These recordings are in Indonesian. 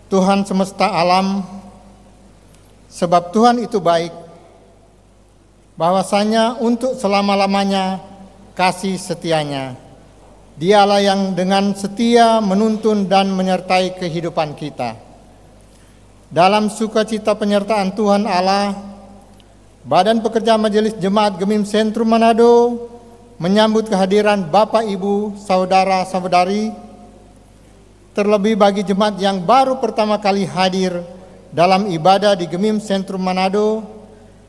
Tuhan semesta alam, sebab Tuhan itu baik, bahwasanya untuk selama-lamanya kasih setianya. Dialah yang dengan setia menuntun dan menyertai kehidupan kita. Dalam sukacita penyertaan Tuhan Allah, Badan Pekerja Majelis Jemaat Gemim Sentrum Manado menyambut kehadiran Bapak, Ibu, Saudara-saudari, terlebih bagi jemaat yang baru pertama kali hadir dalam ibadah di Gemim Sentrum Manado,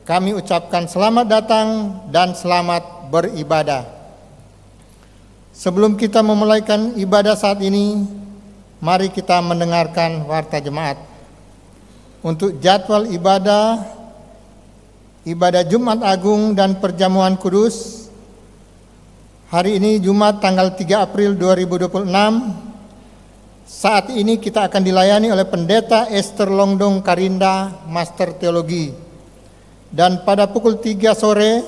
kami ucapkan selamat datang dan selamat beribadah. Sebelum kita memulaikan ibadah saat ini, mari kita mendengarkan warta jemaat. Untuk jadwal ibadah Jumat Agung dan Perjamuan Kudus, hari ini Jumat tanggal 3 April 2026, saat ini kita akan dilayani oleh Pendeta Esther Longdong Karinda, Master Teologi. Dan pada pukul 3 sore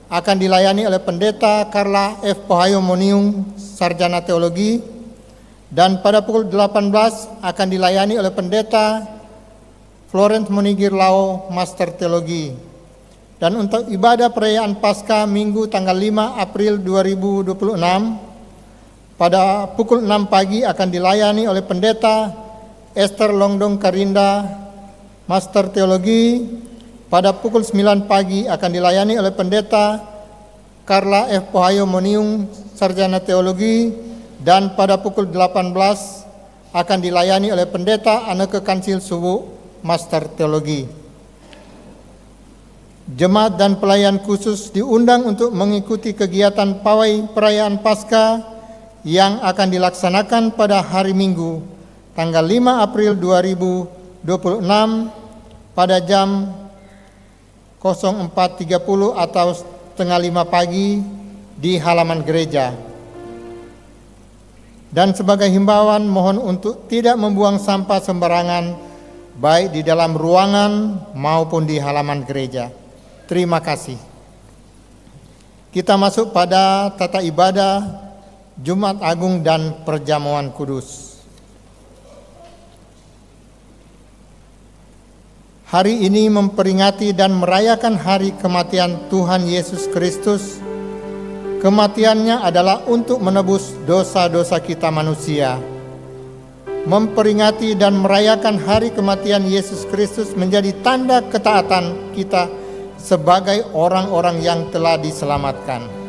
akan dilayani oleh Pendeta Carla F. Pohayo Moniung, Sarjana Teologi. Dan pada pukul 18 akan dilayani oleh Pendeta Florence Monigir Lao, Master Teologi. Dan untuk ibadah perayaan Paskah Minggu tanggal 5 April 2026, pada pukul 6 pagi akan dilayani oleh Pendeta Esther Longdong Karinda, Master Teologi. Pada pukul 9 pagi akan dilayani oleh Pendeta Carla F. Pohayo Moniung, Sarjana Teologi. Dan pada pukul 18 akan dilayani oleh Pendeta Anneke Kansil Suwu, Master Teologi. Jemaat dan pelayan khusus diundang untuk mengikuti kegiatan pawai perayaan Paskah yang akan dilaksanakan pada hari Minggu, tanggal 5 April 2026 pada jam 04.30 atau setengah 5 pagi di halaman gereja. Dan sebagai himbauan, mohon untuk tidak membuang sampah sembarangan, baik di dalam ruangan maupun di halaman gereja. Terima kasih. Kita masuk pada tata ibadah Jumat Agung dan Perjamuan Kudus. Hari ini memperingati dan merayakan hari kematian Tuhan Yesus Kristus. Kematiannya adalah untuk menebus dosa-dosa kita manusia. Memperingati dan merayakan hari kematian Yesus Kristus menjadi tanda ketaatan kita sebagai orang-orang yang telah diselamatkan.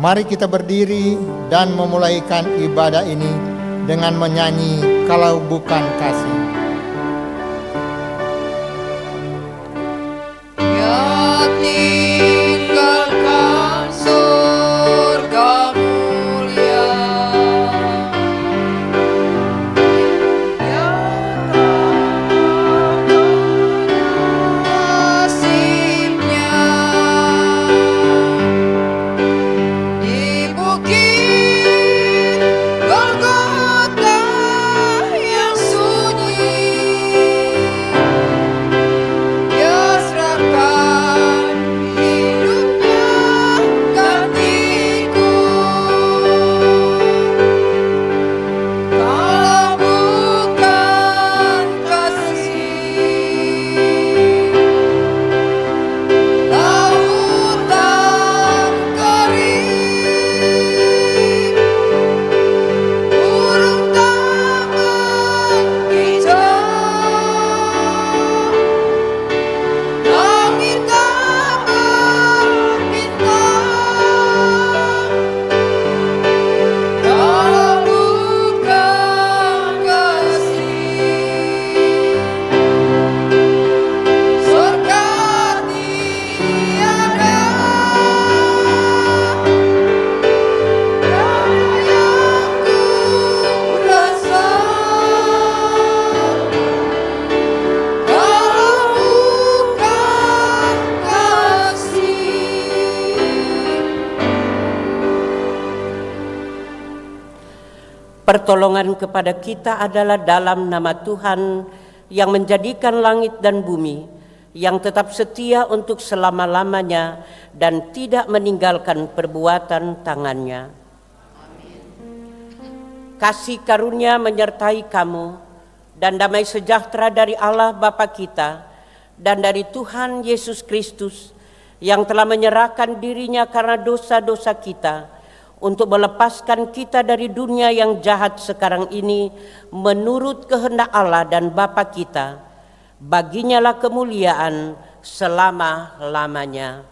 Mari kita berdiri dan memulaikan ibadah ini dengan menyanyi "Kalau Bukan Kasih". Pertolongan kepada kita adalah dalam nama Tuhan yang menjadikan langit dan bumi, yang tetap setia untuk selama-lamanya dan tidak meninggalkan perbuatan tangannya. Kasih karunia menyertai kamu dan damai sejahtera dari Allah Bapa kita dan dari Tuhan Yesus Kristus yang telah menyerahkan dirinya karena dosa-dosa kita untuk melepaskan kita dari dunia yang jahat sekarang ini menurut kehendak Allah dan Bapa kita. Baginya lah kemuliaan selama-lamanya.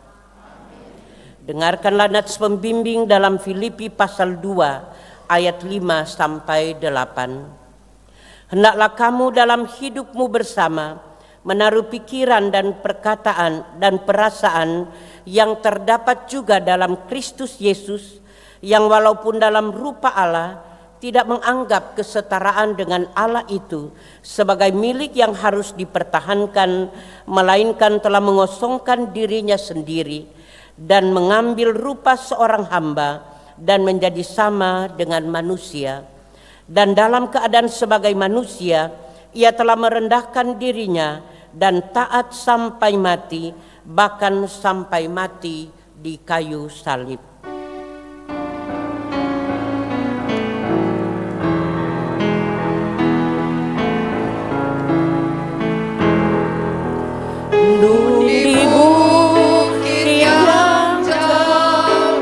Dengarkanlah nats pembimbing dalam Filipi pasal 2 ayat 5 sampai 8. Hendaklah kamu dalam hidupmu bersama menaruh pikiran dan perkataan dan perasaan yang terdapat juga dalam Kristus Yesus, yang walaupun dalam rupa Allah tidak menganggap kesetaraan dengan Allah itu sebagai milik yang harus dipertahankan, melainkan telah mengosongkan dirinya sendiri dan mengambil rupa seorang hamba dan menjadi sama dengan manusia. Dan dalam keadaan sebagai manusia, ia telah merendahkan dirinya dan taat sampai mati, bahkan sampai mati di kayu salib. Di bukit yang jauh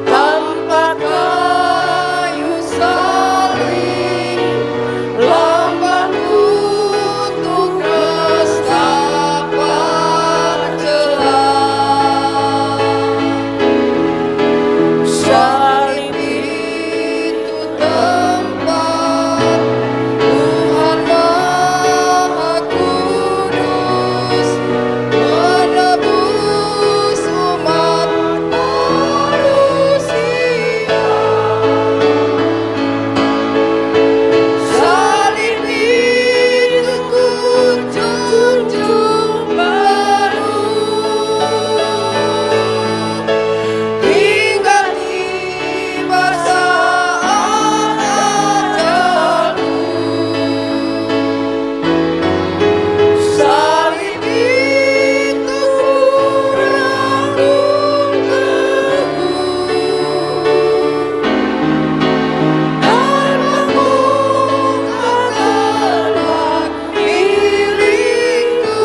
tanpa kayu salib, lambang untuk restapa celah. Salib itu tempat Tuhan Maha Kudus menebus umat manusia. Salib itu kunjung baru hingga tiba saat ajalku. Salib itu kurangku dan menggunakanlah milikku.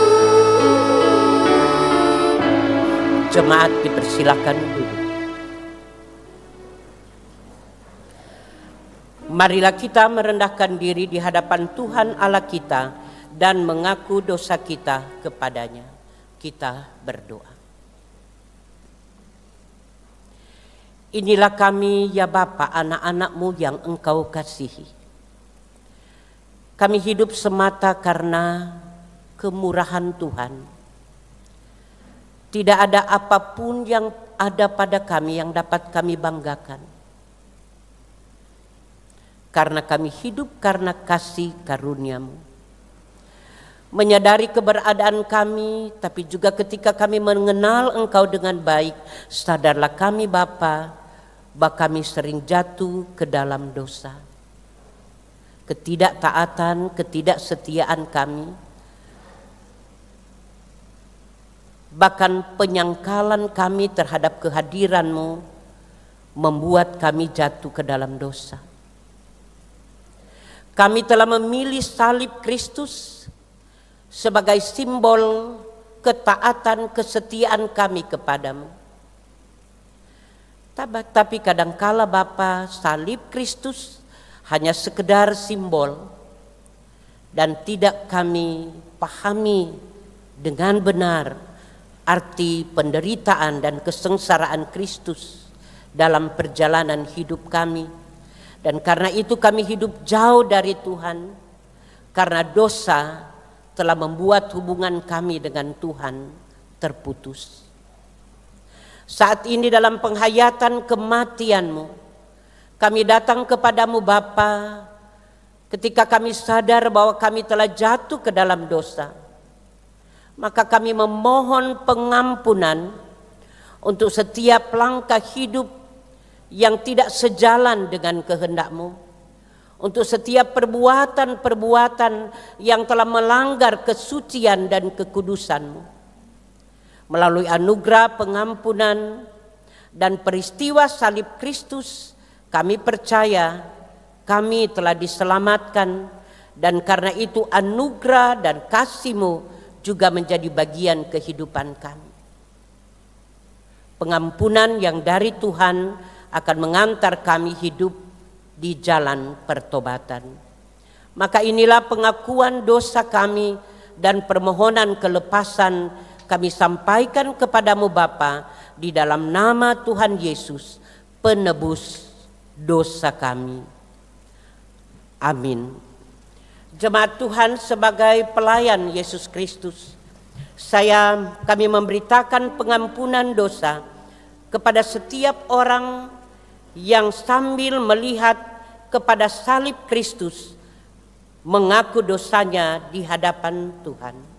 Jemaat dipersilakan duduk. Marilah kita merendahkan diri di hadapan Tuhan Allah kita dan mengaku dosa kita kepadanya. Kita berdoa. Inilah kami ya Bapa, anak-anak-Mu yang Engkau kasihi. Kami hidup semata karena kemurahan Tuhan. Tidak ada apapun yang ada pada kami yang dapat kami banggakan. Karena kami hidup karena kasih karunia-Mu. Menyadari keberadaan kami, tapi juga ketika kami mengenal Engkau dengan baik, sadarlah kami Bapa, bahwa kami sering jatuh ke dalam dosa. Ketidaktaatan, ketidaksetiaan kami, bahkan penyangkalan kami terhadap kehadiran-Mu membuat kami jatuh ke dalam dosa. Kami telah memilih salib Kristus sebagai simbol ketaatan, kesetiaan kami kepadamu. Tapi kadangkala Bapa, salib Kristus hanya sekedar simbol dan tidak kami pahami dengan benar arti penderitaan dan kesengsaraan Kristus dalam perjalanan hidup kami. Dan karena itu kami hidup jauh dari Tuhan, karena dosa telah membuat hubungan kami dengan Tuhan terputus. Saat ini dalam penghayatan kematian-Mu, kami datang kepadamu Bapa, ketika kami sadar bahwa kami telah jatuh ke dalam dosa. Maka kami memohon pengampunan untuk setiap langkah hidup yang tidak sejalan dengan kehendak-Mu, untuk setiap perbuatan-perbuatan yang telah melanggar kesucian dan kekudusan-Mu. Melalui anugerah pengampunan dan peristiwa salib Kristus, kami percaya kami telah diselamatkan, dan karena itu anugerah dan kasih-Mu juga menjadi bagian kehidupan kami. Pengampunan yang dari Tuhan akan mengantar kami hidup di jalan pertobatan. Maka inilah pengakuan dosa kami dan permohonan kelepasan kami sampaikan kepadamu Bapa, di dalam nama Tuhan Yesus, penebus dosa kami. Amin. Jemaat Tuhan, sebagai pelayan Yesus Kristus, kami memberitakan pengampunan dosa kepada setiap orang yang sambil melihat kepada salib Kristus mengaku dosanya di hadapan Tuhan.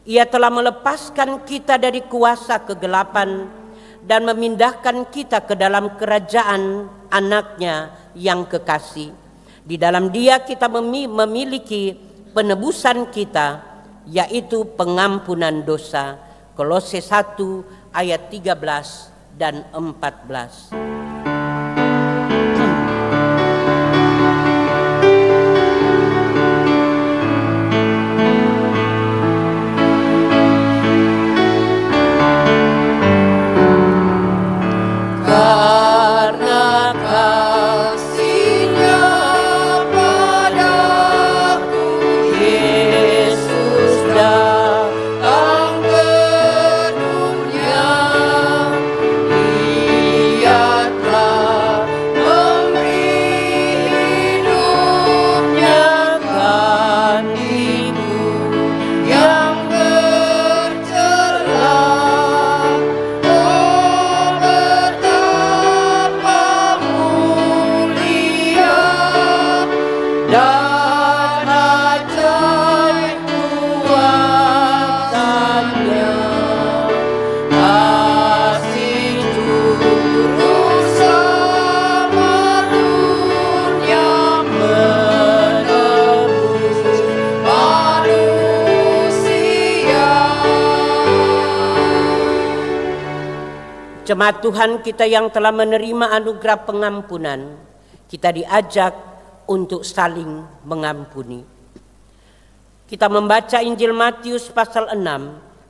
Ia telah melepaskan kita dari kuasa kegelapan dan memindahkan kita ke dalam kerajaan Anaknya yang kekasih. Di dalam Dia kita memiliki penebusan kita, yaitu pengampunan dosa. Kolose 1 ayat 13 dan 14. Jemaat Tuhan kita yang telah menerima anugerah pengampunan, kita diajak untuk saling mengampuni. Kita membaca Injil Matius pasal 6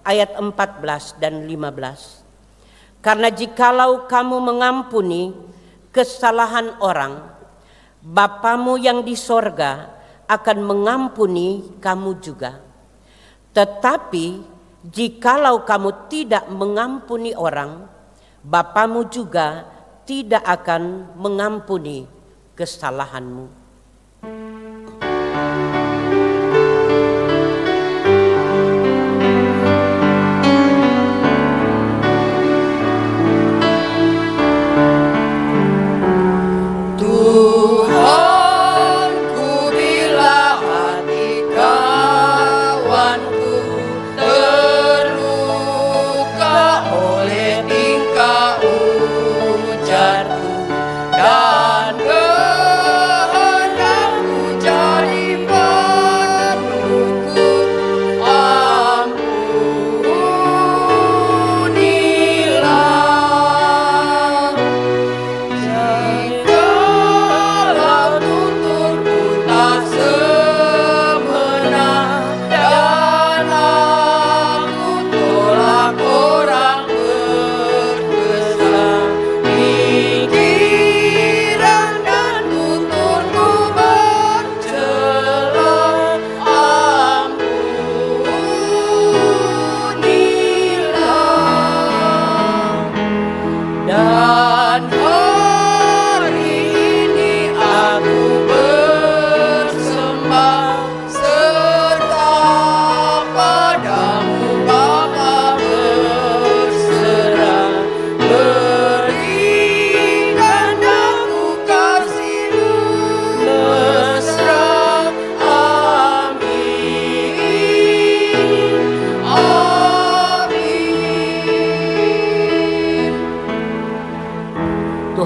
ayat 14 dan 15. Karena jikalau kamu mengampuni kesalahan orang, Bapamu yang di sorga akan mengampuni kamu juga. Tetapi jikalau kamu tidak mengampuni orang, Bapamu juga tidak akan mengampuni kesalahanmu.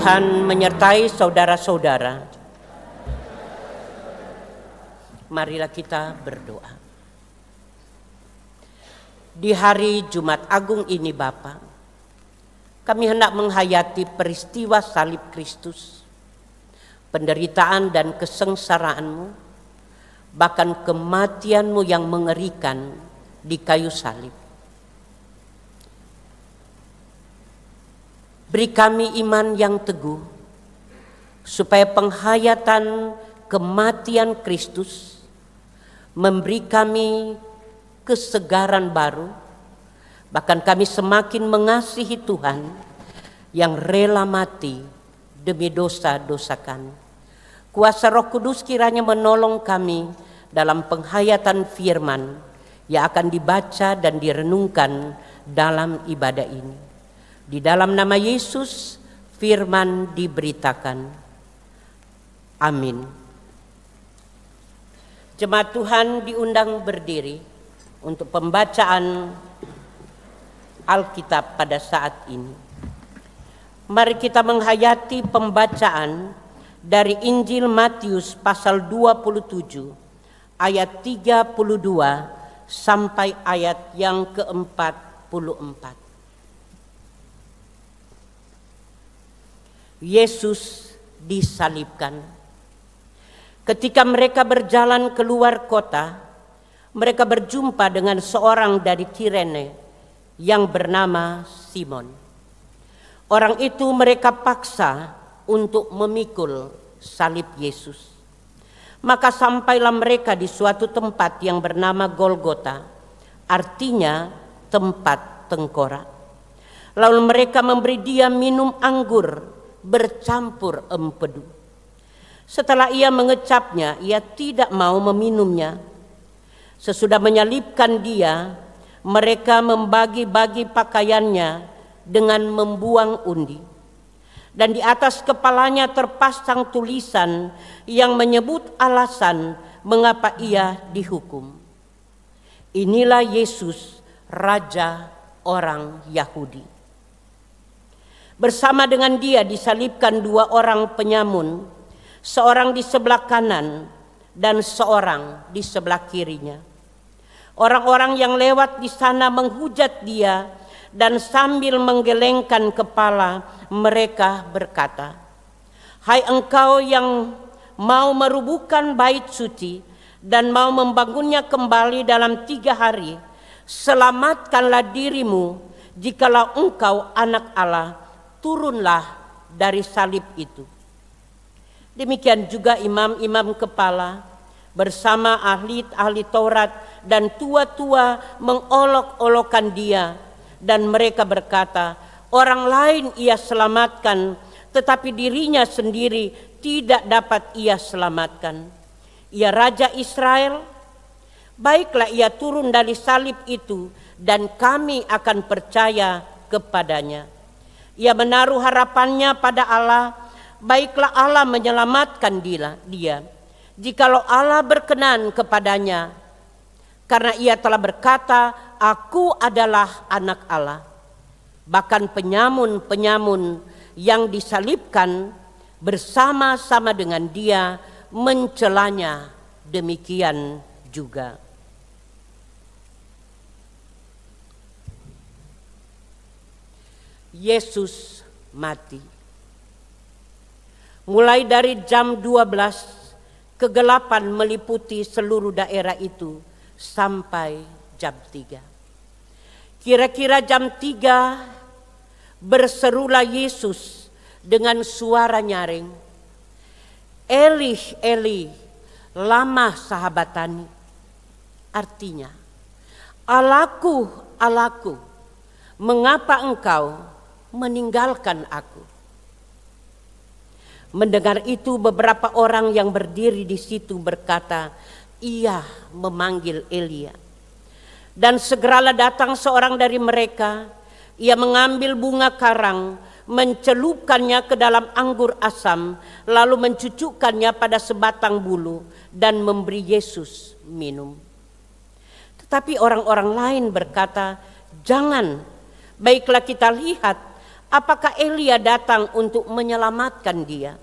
Tuhan menyertai saudara-saudara. Marilah kita berdoa. Di hari Jumat Agung ini Bapa, kami hendak menghayati peristiwa salib Kristus, penderitaan dan kesengsaraanmu, bahkan kematianmu yang mengerikan di kayu salib. Beri kami iman yang teguh, supaya penghayatan kematian Kristus memberi kami kesegaran baru, bahkan kami semakin mengasihi Tuhan yang rela mati demi dosa-dosa kami. Kuasa Roh Kudus kiranya menolong kami dalam penghayatan firman yang akan dibaca dan direnungkan dalam ibadah ini. Di dalam nama Yesus firman diberitakan. Amin. Jemaat Tuhan diundang berdiri untuk pembacaan Alkitab pada saat ini. Mari kita menghayati pembacaan dari Injil Matius pasal 27 ayat 32 sampai ayat yang ke-44. Yesus disalibkan. Ketika mereka berjalan keluar kota, mereka berjumpa dengan seorang dari Kirene yang bernama Simon. Orang itu mereka paksa untuk memikul salib Yesus. Maka sampailah mereka di suatu tempat yang bernama Golgota, artinya tempat tengkorak. Lalu mereka memberi dia minum anggur bercampur empedu. Setelah ia mengecapnya, ia tidak mau meminumnya. Sesudah menyalibkan dia, mereka membagi-bagi pakaiannya dengan membuang undi. Dan di atas kepalanya terpasang tulisan yang menyebut alasan mengapa ia dihukum. Inilah Yesus, Raja orang Yahudi. Bersama dengan dia disalibkan dua orang penyamun, seorang di sebelah kanan dan seorang di sebelah kirinya. Orang-orang yang lewat di sana menghujat dia dan sambil menggelengkan kepala mereka berkata, "Hai engkau yang mau merubuhkan bait suci dan mau membangunnya kembali dalam 3 hari, selamatkanlah dirimu, jikalau engkau anak Allah, turunlah dari salib itu." Demikian juga imam-imam kepala bersama ahli-ahli Taurat dan tua-tua mengolok-olokkan dia, dan mereka berkata, "Orang lain ia selamatkan, tetapi dirinya sendiri tidak dapat ia selamatkan. Ia Raja Israel, baiklah ia turun dari salib itu dan kami akan percaya kepadanya. Ia menaruh harapannya pada Allah, baiklah Allah menyelamatkan dia, jikalau Allah berkenan kepadanya, karena ia telah berkata, Aku adalah anak Allah." Bahkan penyamun-penyamun yang disalibkan bersama-sama dengan dia mencelanya demikian juga. Yesus mati. Mulai dari jam 12, kegelapan meliputi seluruh daerah itu sampai jam 3. Kira-kira jam 3 berserulah Yesus dengan suara nyaring, "Eli, Eli, lama sahabatani." Artinya, "Allahku, Allahku, mengapa engkau meninggalkan aku?" Mendengar itu beberapa orang yang berdiri di situ berkata, "Ia memanggil Elia." Dan segeralah datang seorang dari mereka. Ia mengambil bunga karang, mencelupkannya ke dalam anggur asam, lalu mencucukkannya pada sebatang bulu dan memberi Yesus minum. Tetapi orang-orang lain berkata, "Jangan, baiklah kita lihat apakah Elia datang untuk menyelamatkan dia."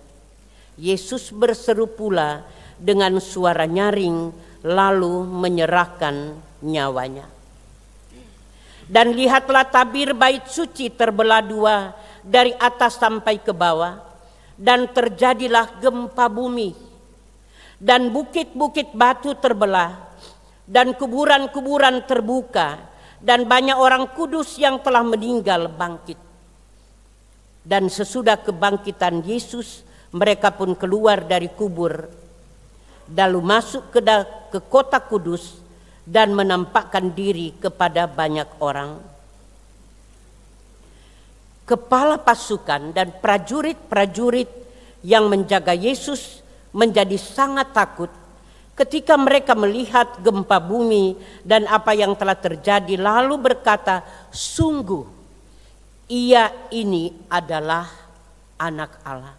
Yesus berseru pula dengan suara nyaring, lalu menyerahkan nyawanya. Dan lihatlah tabir bait suci terbelah dua dari atas sampai ke bawah, dan terjadilah gempa bumi, dan bukit-bukit batu terbelah, dan kuburan-kuburan terbuka, dan banyak orang kudus yang telah meninggal bangkit. Dan sesudah kebangkitan Yesus, mereka pun keluar dari kubur, lalu masuk ke kota kudus dan menampakkan diri kepada banyak orang. Kepala pasukan dan prajurit-prajurit yang menjaga Yesus menjadi sangat takut ketika mereka melihat gempa bumi dan apa yang telah terjadi, lalu berkata, "Sungguh, Ia ini adalah Anak Allah."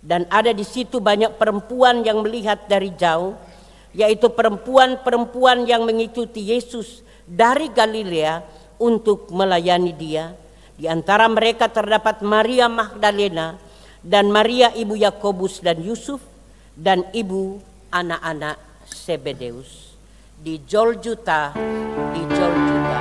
Dan ada di situ banyak perempuan yang melihat dari jauh, yaitu perempuan-perempuan yang mengikuti Yesus dari Galilea untuk melayani Dia. Di antara mereka terdapat Maria Magdalena dan Maria ibu Yakobus dan Yusuf dan ibu anak-anak Zebedeus. Di Golgota, di Golgota.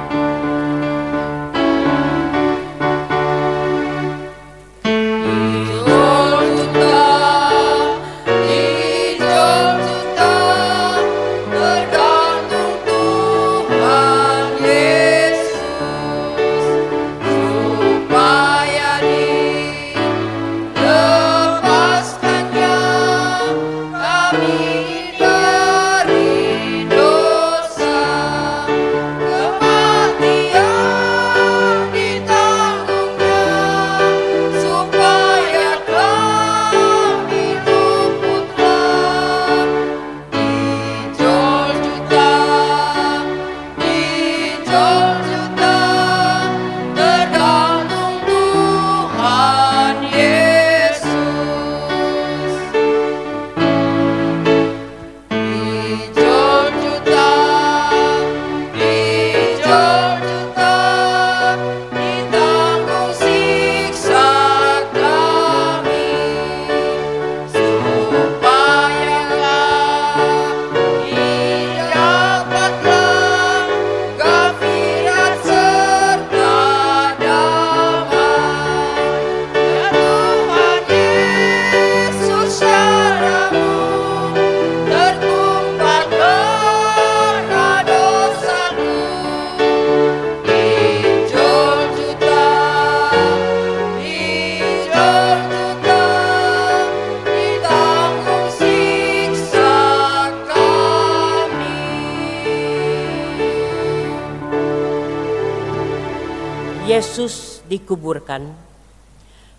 Yesus dikuburkan.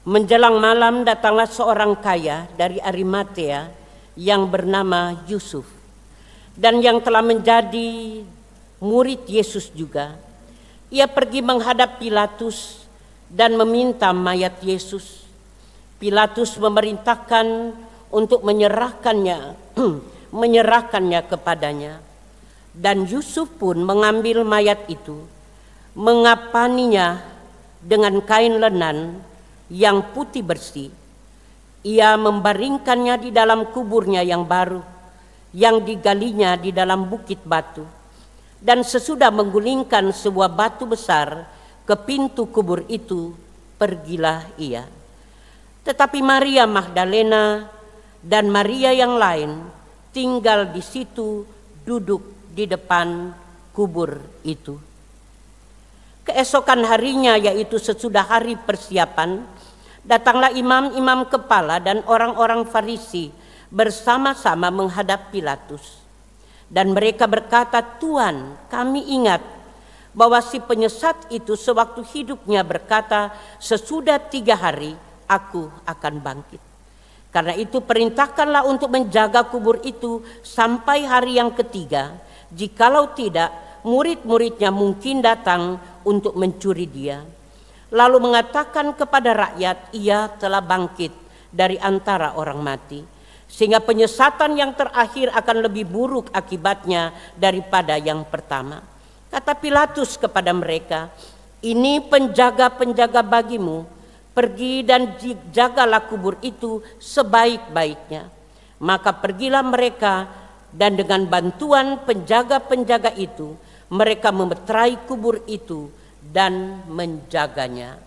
Menjelang malam datanglah seorang kaya dari Arimatea yang bernama Yusuf, dan yang telah menjadi murid Yesus juga. Ia pergi menghadap Pilatus dan meminta mayat Yesus. Pilatus memerintahkan untuk menyerahkannya kepadanya. Dan Yusuf pun mengambil mayat itu, mengapaninya dengan kain lenan yang putih bersih. Ia membaringkannya di dalam kuburnya yang baru, yang digalinya di dalam bukit batu. Dan sesudah menggulingkan sebuah batu besar ke pintu kubur itu, pergilah ia. Tetapi Maria Magdalena dan Maria yang lain tinggal di situ, duduk di depan kubur itu. Keesokan harinya, yaitu sesudah hari persiapan, datanglah imam-imam kepala dan orang-orang Farisi bersama-sama menghadap Pilatus. Dan mereka berkata, "Tuan, kami ingat bahwa si penyesat itu sewaktu hidupnya berkata, 'Sesudah 3 hari aku akan bangkit.' Karena itu perintahkanlah untuk menjaga kubur itu sampai hari yang ketiga. Jikalau tidak, murid-muridnya mungkin datang untuk mencuri dia." Lalu mengatakan kepada rakyat, ia telah bangkit dari antara orang mati, sehingga penyesatan yang terakhir akan lebih buruk akibatnya daripada yang pertama. Kata Pilatus kepada mereka, "Ini penjaga-penjaga bagimu, pergi dan jagalah kubur itu sebaik-baiknya." Maka pergilah mereka, dan dengan bantuan penjaga-penjaga itu, Mereka memeterai kubur itu dan menjaganya.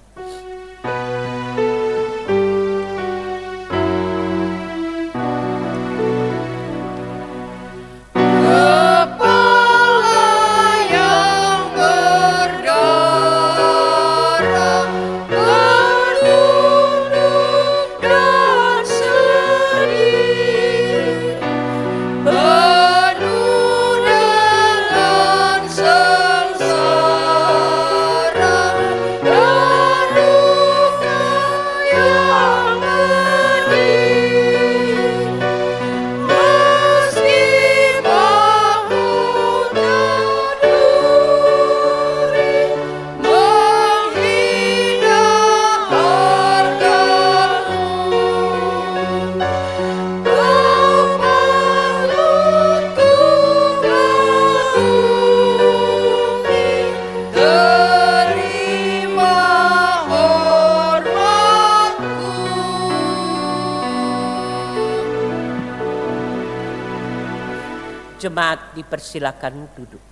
Jemaat dipersilakan duduk.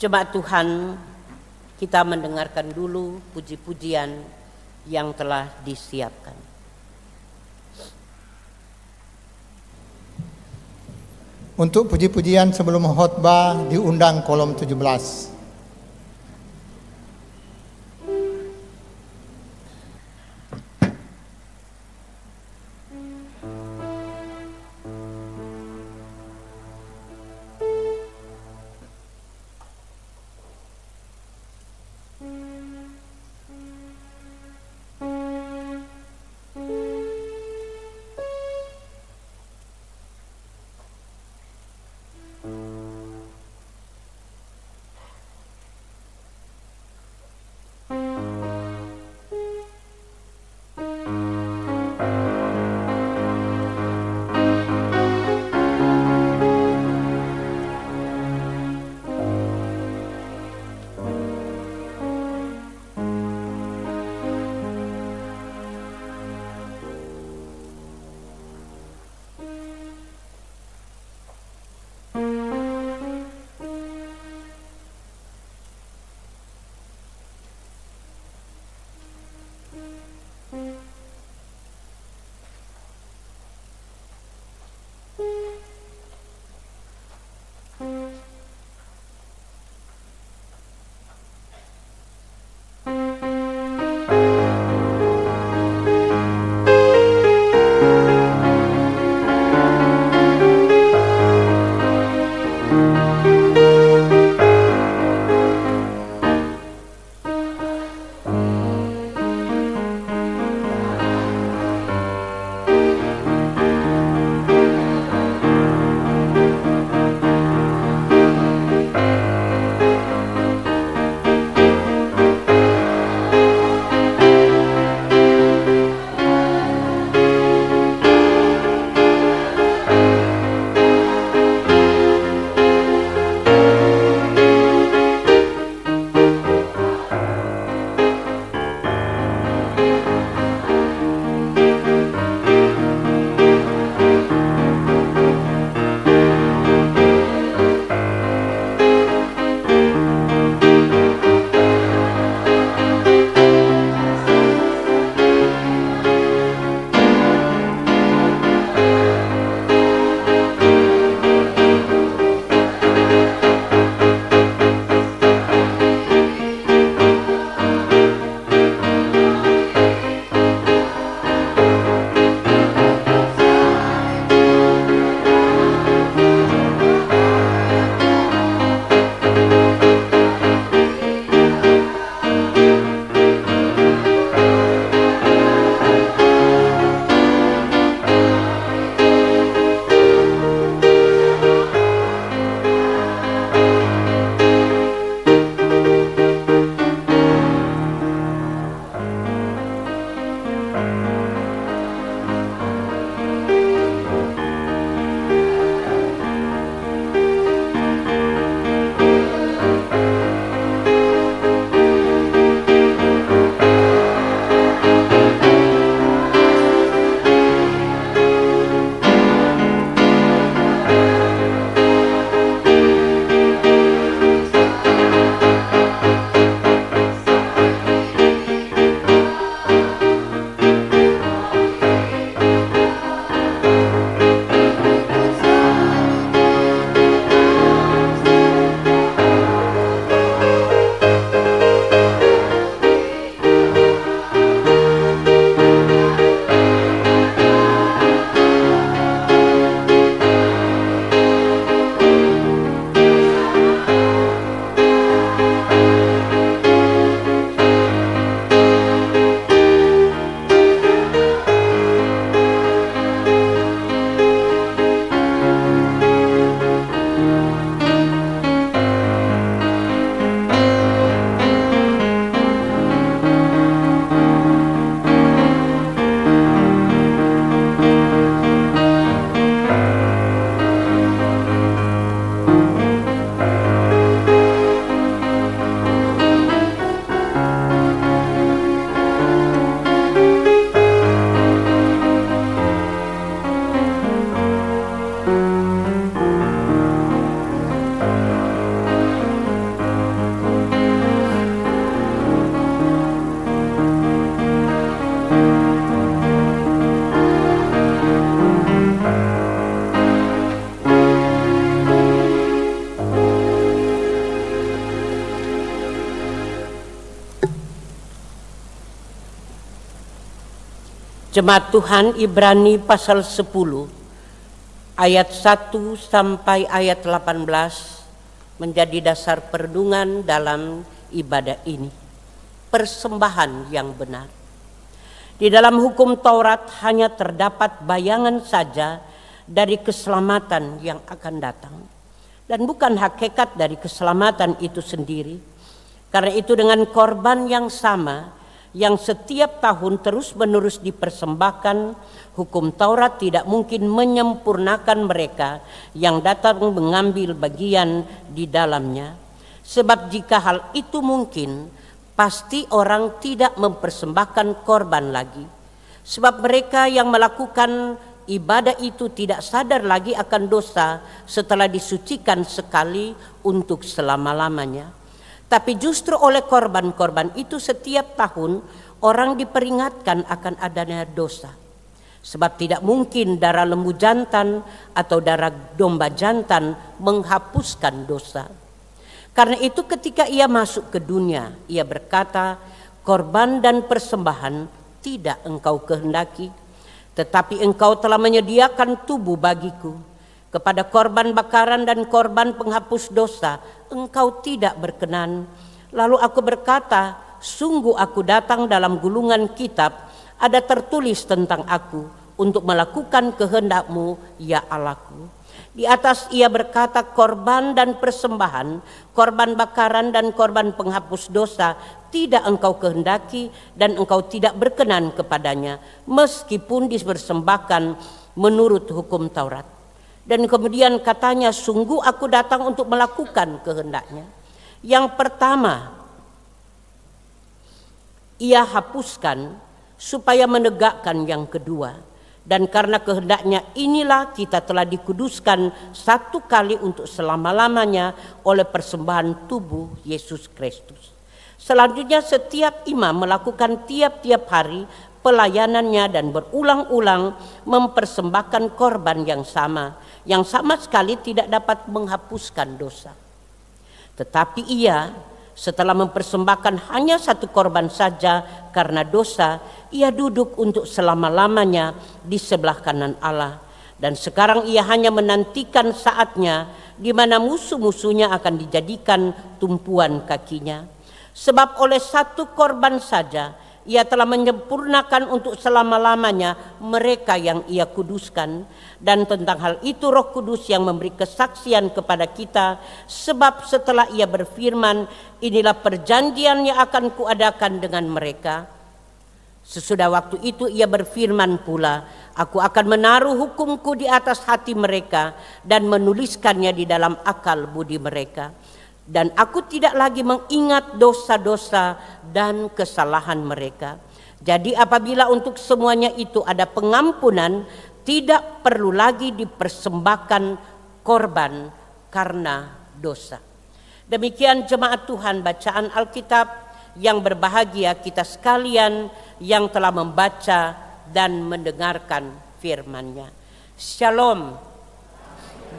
Jemaat Tuhan, kita mendengarkan dulu puji-pujian yang telah disiapkan. Untuk puji-pujian sebelum khotbah diundang kolom 17. Jemaat Tuhan, Ibrani pasal 10 ayat 1 sampai ayat 18 menjadi dasar perenungan dalam ibadah ini. Persembahan yang benar. Di dalam hukum Taurat hanya terdapat bayangan saja dari keselamatan yang akan datang, dan bukan hakikat dari keselamatan itu sendiri. Karena itu dengan korban yang sama yang setiap tahun terus-menerus dipersembahkan, hukum Taurat tidak mungkin menyempurnakan mereka yang datang mengambil bagian di dalamnya. Sebab jika hal itu mungkin, pasti orang tidak mempersembahkan korban lagi. Sebab mereka yang melakukan ibadah itu tidak sadar lagi akan dosa setelah disucikan sekali untuk selama-lamanya. Tapi justru oleh korban-korban itu setiap tahun orang diperingatkan akan adanya dosa. Sebab tidak mungkin darah lembu jantan atau darah domba jantan menghapuskan dosa. Karena itu ketika ia masuk ke dunia, ia berkata, korban dan persembahan tidak engkau kehendaki, tetapi engkau telah menyediakan tubuh bagiku. Kepada korban bakaran dan korban penghapus dosa engkau tidak berkenan. Lalu aku berkata, sungguh aku datang dalam gulungan kitab, ada tertulis tentang aku untuk melakukan kehendak-Mu ya Allahku. Di atas ia berkata, korban dan persembahan, korban bakaran dan korban penghapus dosa tidak engkau kehendaki dan engkau tidak berkenan kepadanya, meskipun dipersembahkan menurut hukum Taurat. Dan kemudian katanya, sungguh aku datang untuk melakukan kehendaknya. Yang pertama, ia hapuskan supaya menegakkan yang kedua. Dan karena kehendaknya inilah kita telah dikuduskan satu kali untuk selama-lamanya oleh persembahan tubuh Yesus Kristus. Selanjutnya setiap imam melakukan tiap-tiap hari pelayanannya dan berulang-ulang mempersembahkan korban yang sama sekali tidak dapat menghapuskan dosa. Tetapi ia setelah mempersembahkan hanya satu korban saja karena dosa, ia duduk untuk selama-lamanya di sebelah kanan Allah. Dan sekarang ia hanya menantikan saatnya di mana musuh-musuhnya akan dijadikan tumpuan kakinya. Sebab oleh satu korban saja ia telah menyempurnakan untuk selama-lamanya mereka yang ia kuduskan. Dan tentang hal itu Roh Kudus yang memberi kesaksian kepada kita. Sebab setelah ia berfirman, inilah perjanjian yang akan kuadakan dengan mereka. Sesudah waktu itu ia berfirman pula, aku akan menaruh hukumku di atas hati mereka dan menuliskannya di dalam akal budi mereka. Dan aku tidak lagi mengingat dosa-dosa dan kesalahan mereka. Jadi apabila untuk semuanya itu ada pengampunan, tidak perlu lagi dipersembahkan korban karena dosa. Demikian jemaat Tuhan bacaan Alkitab yang berbahagia kita sekalian yang telah membaca dan mendengarkan firman-Nya. Shalom,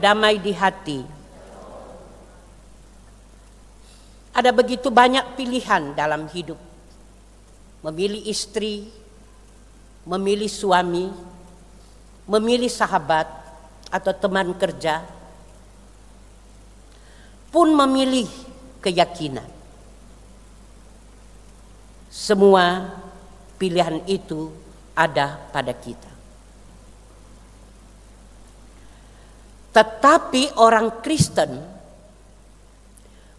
damai di hati. Ada begitu banyak pilihan dalam hidup. Memilih istri, memilih suami, memilih sahabat atau teman kerja, pun memilih keyakinan. Semua pilihan itu ada pada kita. Tetapi orang Kristen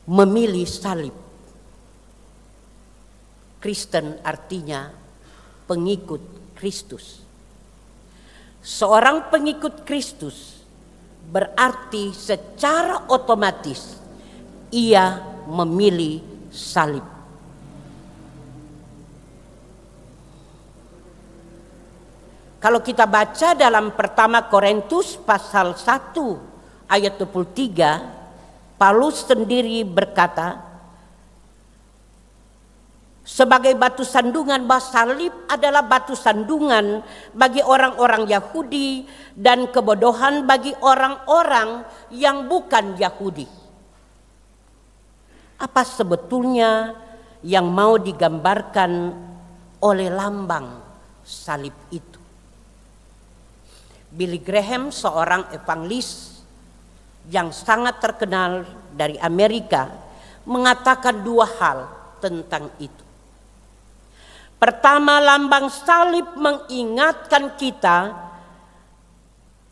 memilih salib. Kristen artinya pengikut Kristus. Seorang pengikut Kristus berarti secara otomatis ia memilih salib. Kalau kita baca dalam pertama Korintus pasal 1 ayat 23, Paulus sendiri berkata, sebagai batu sandungan, bahwa salib adalah batu sandungan bagi orang-orang Yahudi dan kebodohan bagi orang-orang yang bukan Yahudi. Apa sebetulnya yang mau digambarkan oleh lambang salib itu? Billy Graham, seorang evangelis yang sangat terkenal dari Amerika, mengatakan dua hal tentang itu. Pertama, lambang salib mengingatkan kita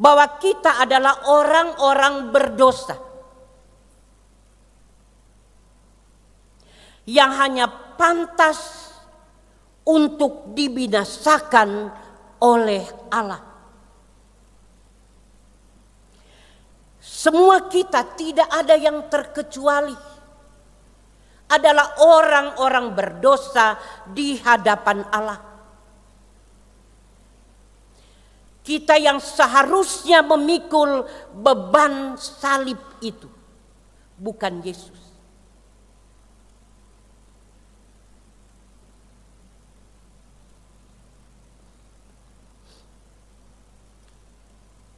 bahwa kita adalah orang-orang berdosa yang hanya pantas untuk dibinasakan oleh Allah. Semua kita, tidak ada yang terkecuali, adalah orang-orang berdosa di hadapan Allah. Kita yang seharusnya memikul beban salib itu, bukan Yesus.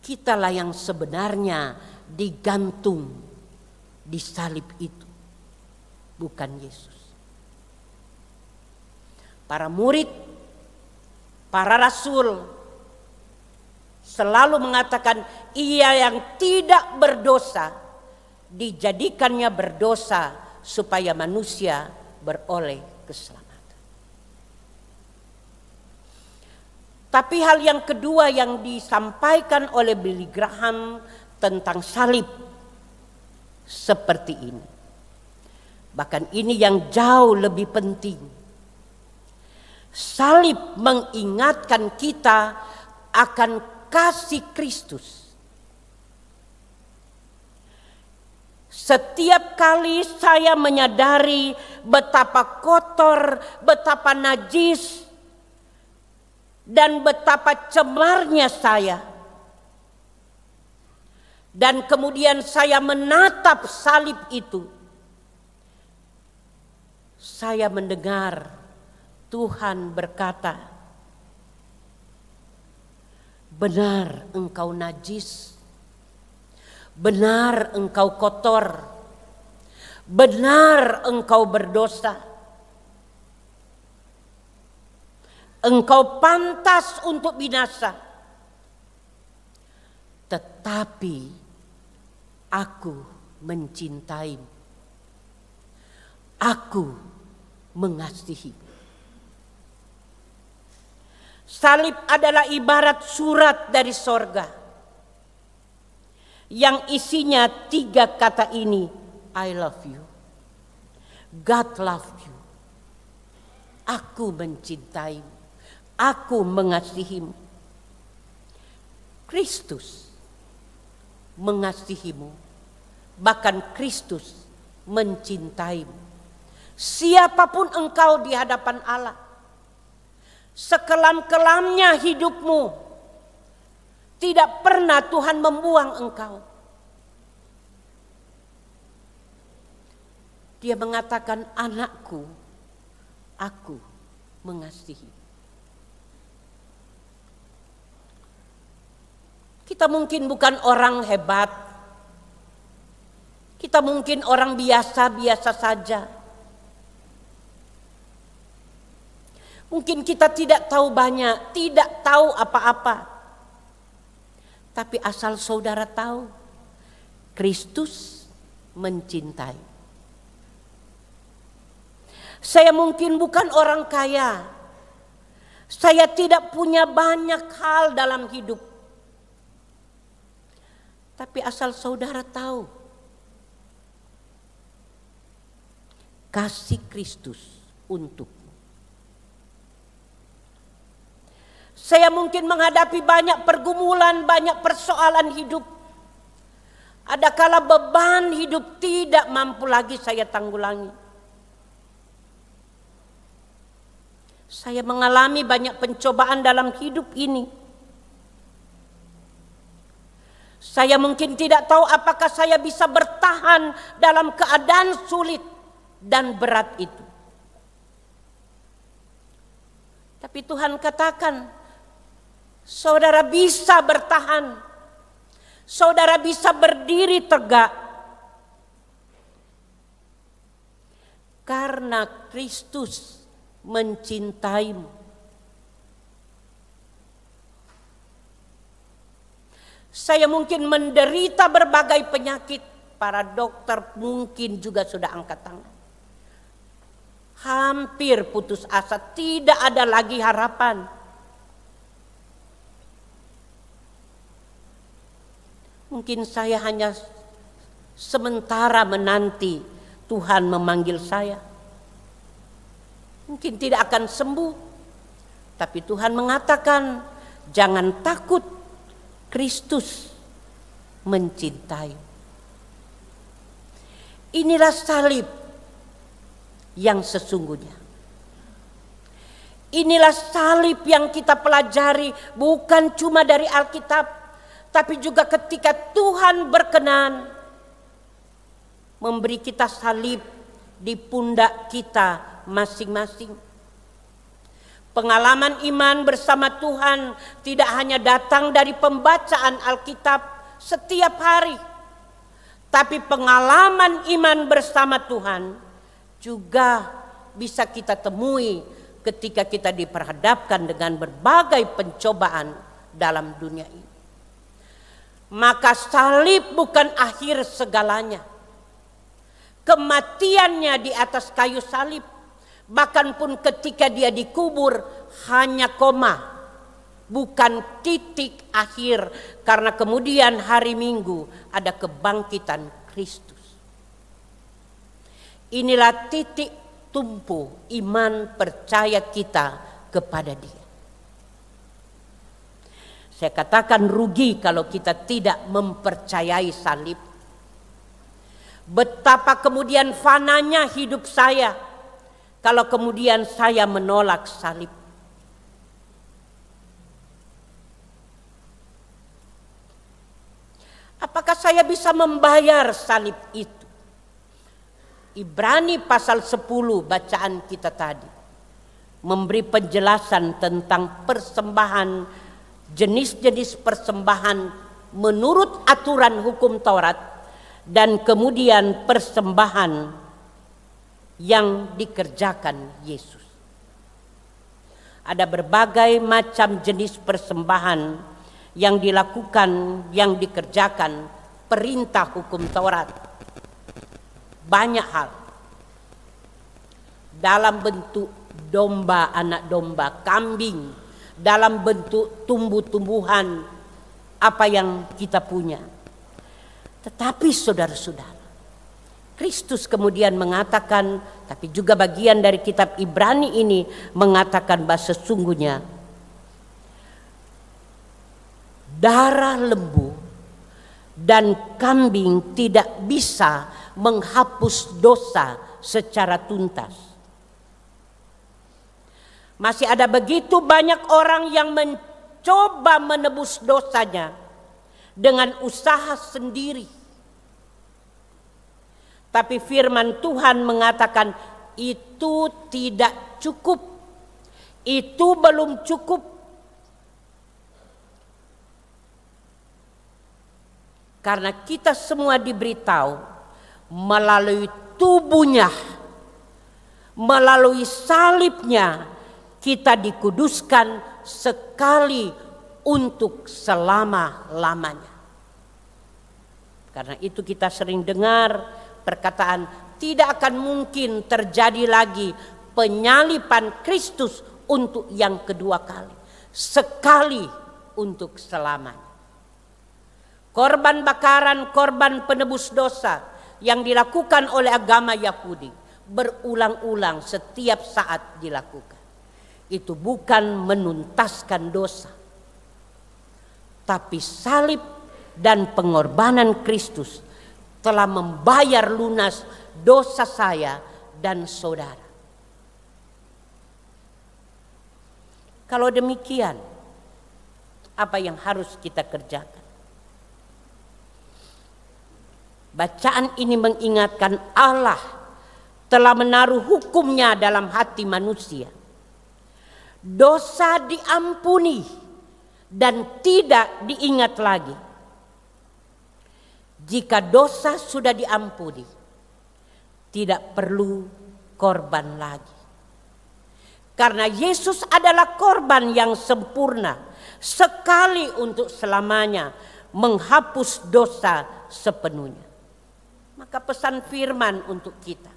Kitalah yang sebenarnya digantung di salib itu, bukan Yesus. Para murid, para rasul selalu mengatakan ia yang tidak berdosa dijadikannya berdosa supaya manusia beroleh keselamatan. Tapi hal yang kedua yang disampaikan oleh Billy Graham tentang salib seperti ini. Bahkan ini yang jauh lebih penting. Salib mengingatkan kita akan kasih Kristus. Setiap kali saya menyadari betapa kotor, betapa najis, dan betapa cemarnya saya, dan kemudian saya menatap salib itu, saya mendengar Tuhan berkata, benar engkau najis, benar engkau kotor, benar engkau berdosa, engkau pantas untuk binasa, tetapi aku mencintaimu, aku mengasihi. Salib adalah ibarat surat dari sorga yang isinya 3 kata ini, I love you, God love you, aku mencintaimu, aku mengasihimu. Kristus mengasihimu, bahkan Kristus mencintaimu. Siapapun engkau di hadapan Allah, sekelam-kelamnya hidupmu, tidak pernah Tuhan membuang engkau. Dia mengatakan, anakku, aku mengasihi. Kita mungkin bukan orang hebat, kita mungkin orang biasa-biasa saja. Mungkin kita tidak tahu banyak, tidak tahu apa-apa. Tapi asal saudara tahu, Kristus mencintai. Saya mungkin bukan orang kaya. Saya tidak punya banyak hal dalam hidup. Tapi asal saudara tahu, kasih Kristus untukmu. Saya mungkin menghadapi banyak pergumulan, banyak persoalan hidup. Adakala beban hidup tidak mampu lagi saya tanggulangi. Saya mengalami banyak pencobaan dalam hidup ini. Saya mungkin tidak tahu apakah saya bisa bertahan dalam keadaan sulit dan berat itu. Tapi Tuhan katakan, saudara bisa bertahan, saudara bisa berdiri tegak, karena Kristus mencintaimu. Saya mungkin menderita berbagai penyakit. Para dokter mungkin juga sudah angkat tangan. Hampir putus asa, tidak ada lagi harapan. Mungkin saya hanya sementara menanti Tuhan memanggil saya. Mungkin tidak akan sembuh. Tapi Tuhan mengatakan, jangan takut, Kristus mencintai. Inilah salib yang sesungguhnya. Inilah salib yang kita pelajari bukan cuma dari Alkitab, tapi juga ketika Tuhan berkenan memberi kita salib di pundak kita masing-masing. Pengalaman iman bersama Tuhan tidak hanya datang dari pembacaan Alkitab setiap hari, tapi pengalaman iman bersama Tuhan juga bisa kita temui ketika kita diperhadapkan dengan berbagai pencobaan dalam dunia ini. Maka salib bukan akhir segalanya. Kematiannya di atas kayu salib, bahkan pun ketika dia dikubur, hanya koma, bukan titik akhir, karena kemudian hari Minggu ada kebangkitan Kristus. Inilah titik tumpu iman percaya kita kepada Dia. Saya katakan rugi kalau kita tidak mempercayai salib. Betapa kemudian fananya hidup saya kalau kemudian saya menolak salib. Apakah saya bisa membayar salib itu? Ibrani pasal 10 bacaan kita tadi memberi penjelasan tentang persembahan, jenis-jenis persembahan menurut aturan hukum Taurat, dan kemudian persembahan yang dikerjakan Yesus. Ada berbagai macam jenis persembahan yang dilakukan, yang dikerjakan perintah hukum Taurat. Banyak hal. Dalam bentuk domba, anak domba, kambing, dalam bentuk tumbuh-tumbuhan, apa yang kita punya. Tetapi saudara-saudara, Kristus kemudian mengatakan, tapi juga bagian dari kitab Ibrani ini mengatakan bahwa sesungguhnya darah lembu dan kambing tidak bisa menghapus dosa secara tuntas. Masih ada begitu banyak orang yang mencoba menebus dosanya dengan usaha sendiri. Tapi firman Tuhan mengatakan itu tidak cukup. Itu belum cukup. Karena kita semua diberitahu melalui tubuhnya, melalui salibnya, kita dikuduskan sekali untuk selama-lamanya. Karena itu kita sering dengar perkataan tidak akan mungkin terjadi lagi penyaliban Kristus untuk yang kedua kali. Sekali untuk selamanya. Korban bakaran, korban penebus dosa yang dilakukan oleh agama Yahudi berulang-ulang setiap saat dilakukan. Itu bukan menuntaskan dosa, tapi salib dan pengorbanan Kristus telah membayar lunas dosa saya dan saudara. Kalau demikian, apa yang harus kita kerjakan? Bacaan ini mengingatkan Allah telah menaruh hukumnya dalam hati manusia. Dosa diampuni dan tidak diingat lagi. Jika dosa sudah diampuni, tidak perlu korban lagi. Karena Yesus adalah korban yang sempurna, sekali untuk selamanya, menghapus dosa sepenuhnya. Maka pesan firman untuk kita,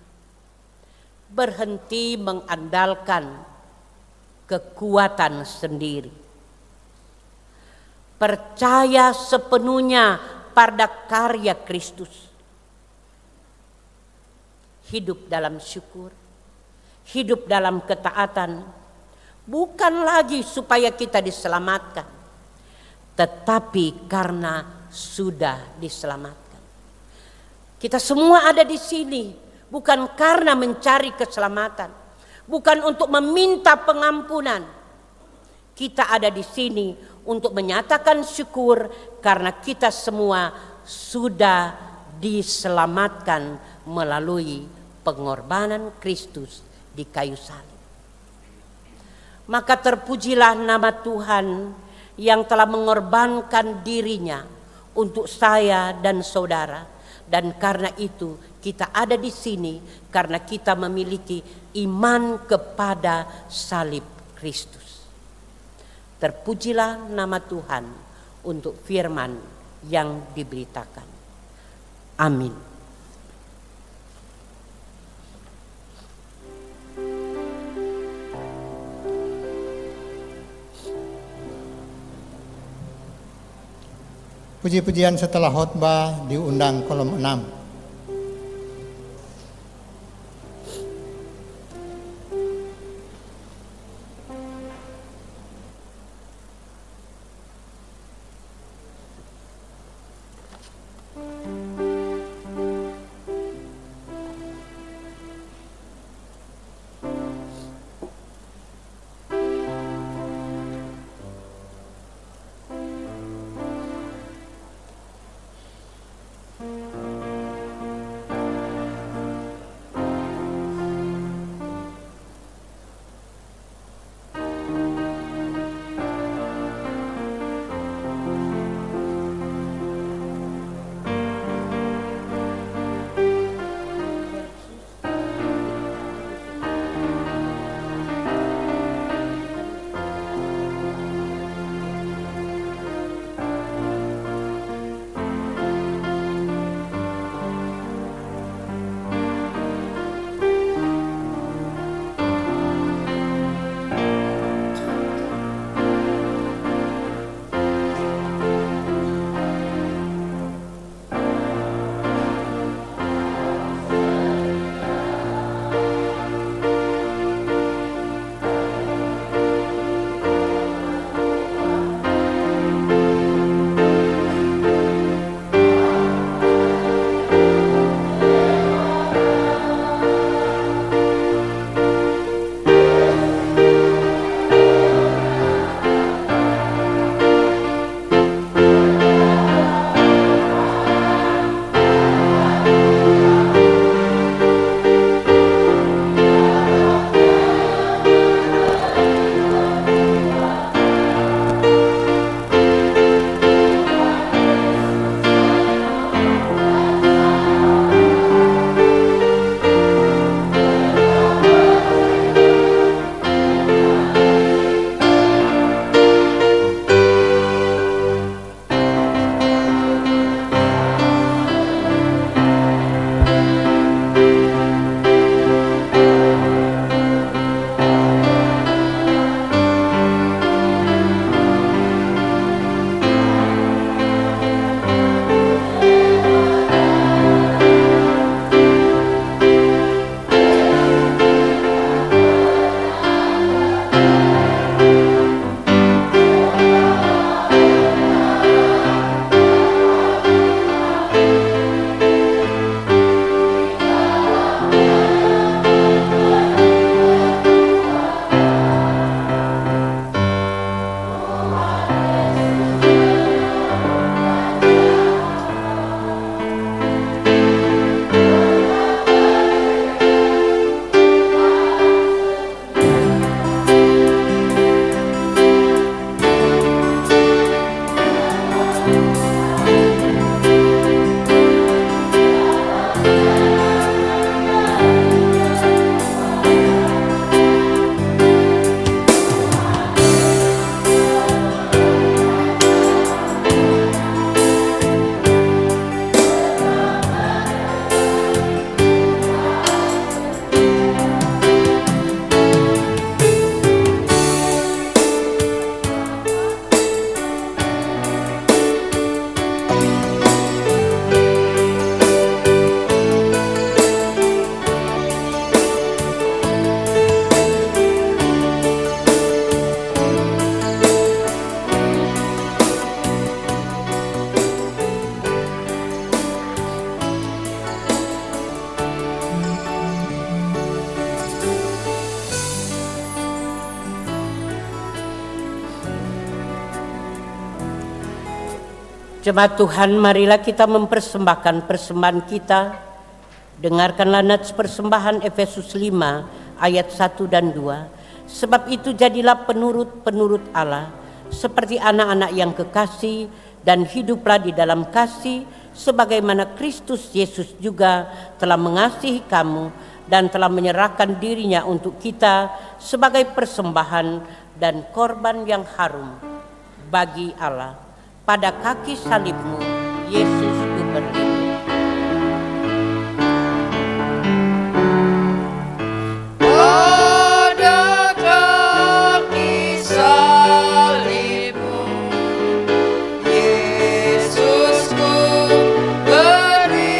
berhenti mengandalkan kekuatan sendiri. Percaya sepenuhnya pada karya Kristus. Hidup dalam syukur, hidup dalam ketaatan, bukan lagi supaya kita diselamatkan, tetapi karena sudah diselamatkan. Kita semua ada di sini bukan karena mencari keselamatan, bukan untuk meminta pengampunan. Kita ada di sini untuk menyatakan syukur karena kita semua sudah diselamatkan melalui pengorbanan Kristus di kayu salib. Maka terpujilah nama Tuhan yang telah mengorbankan dirinya untuk saya dan saudara. Dan karena itu kita ada di sini karena kita memiliki iman kepada salib Kristus. Terpujilah nama Tuhan untuk firman yang diberitakan. Amin. Puji-pujian setelah khotbah diundang kolom 6. Jemaat Tuhan, marilah kita mempersembahkan persembahan kita. Dengarkanlah nats persembahan Efesus 5 ayat 1 dan 2. Sebab itu jadilah penurut-penurut Allah, seperti anak-anak yang kekasih, dan hiduplah di dalam kasih, sebagaimana Kristus Yesus juga telah mengasihi kamu dan telah menyerahkan dirinya untuk kita sebagai persembahan dan korban yang harum bagi Allah. Pada kaki salibmu, Yesus ku berdiri. Pada kaki salibmu, Yesus ku berlindung.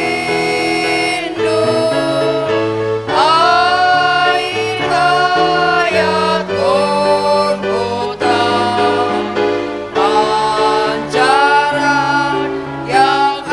Air hayat Golgota, pancaran yang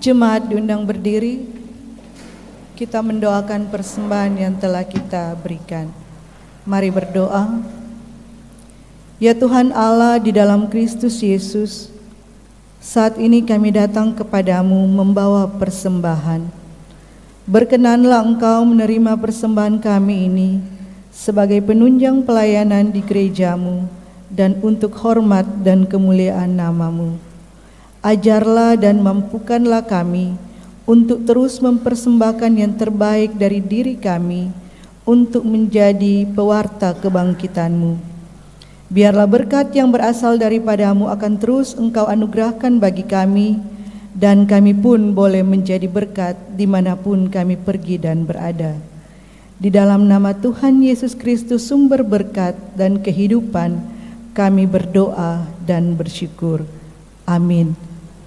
Jemaat diundang berdiri, kita mendoakan persembahan yang telah kita berikan. Mari berdoa. Ya Tuhan Allah di dalam Kristus Yesus, saat ini kami datang kepadamu membawa persembahan. Berkenanlah Engkau menerima persembahan kami ini sebagai penunjang pelayanan di gerejamu dan untuk hormat dan kemuliaan nama-Mu. Ajarlah dan mampukanlah kami untuk terus mempersembahkan yang terbaik dari diri kami untuk menjadi pewarta kebangkitan-Mu. Biarlah berkat yang berasal daripada-Mu akan terus Engkau anugerahkan bagi kami, dan kami pun boleh menjadi berkat dimanapun kami pergi dan berada. Di dalam nama Tuhan Yesus Kristus sumber berkat dan kehidupan, kami berdoa dan bersyukur. Amin.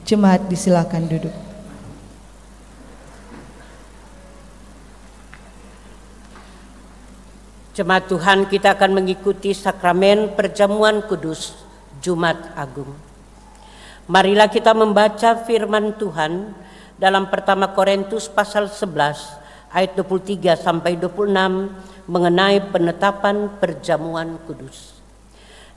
Jemaat disilakan duduk. Jemaat Tuhan, kita akan mengikuti sakramen perjamuan kudus Jumat Agung. Marilah kita membaca firman Tuhan dalam pertama Korintus pasal 11 ayat 23 sampai 26 mengenai penetapan perjamuan kudus.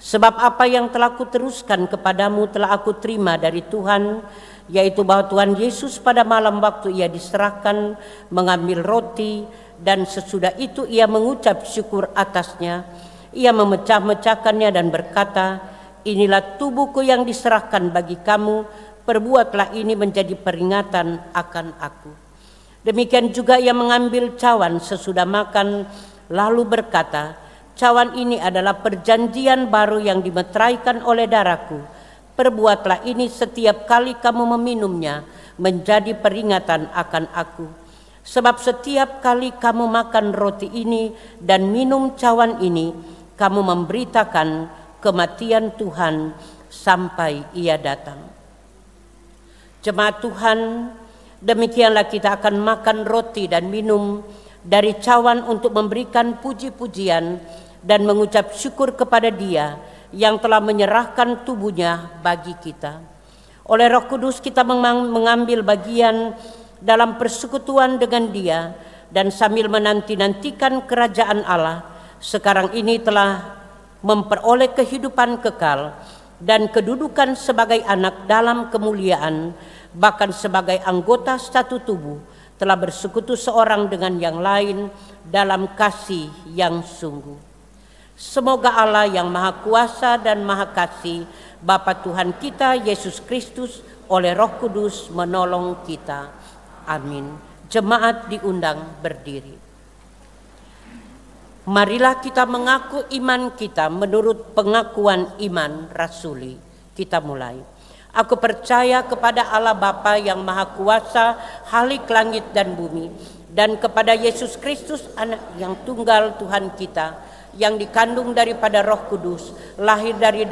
Sebab apa yang telah kuteruskan kepadamu telah aku terima dari Tuhan, yaitu bahwa Tuhan Yesus pada malam waktu ia diserahkan mengambil roti, dan sesudah itu ia mengucap syukur atasnya, ia memecah-mecahkannya dan berkata, inilah tubuhku yang diserahkan bagi kamu, perbuatlah ini menjadi peringatan akan aku. Demikian juga ia mengambil cawan sesudah makan, lalu berkata, cawan ini adalah perjanjian baru yang dimeteraikan oleh darahku. Perbuatlah ini setiap kali kamu meminumnya menjadi peringatan akan aku. Sebab setiap kali kamu makan roti ini dan minum cawan ini, kamu memberitakan kematian Tuhan sampai ia datang. Jemaat Tuhan, demikianlah kita akan makan roti dan minum dari cawan untuk memberikan puji-pujian dan mengucap syukur kepada Dia yang telah menyerahkan tubuhnya bagi kita. Oleh Roh Kudus kita mengambil bagian dalam persekutuan dengan Dia, dan sambil menanti-nantikan kerajaan Allah, sekarang ini telah memperoleh kehidupan kekal dan kedudukan sebagai anak dalam kemuliaan, bahkan sebagai anggota satu tubuh, telah bersekutu seorang dengan yang lain dalam kasih yang sungguh. Semoga Allah yang Maha Kuasa dan Maha Kasih, Bapa Tuhan kita Yesus Kristus oleh Roh Kudus menolong kita. Amin. Jemaat diundang berdiri. Marilah kita mengaku iman kita menurut pengakuan iman rasuli. Kita mulai. Aku percaya kepada Allah Bapa yang Maha Kuasa, Khalik langit dan bumi, dan kepada Yesus Kristus Anak yang tunggal Tuhan kita, yang dikandung daripada Roh Kudus, lahir dari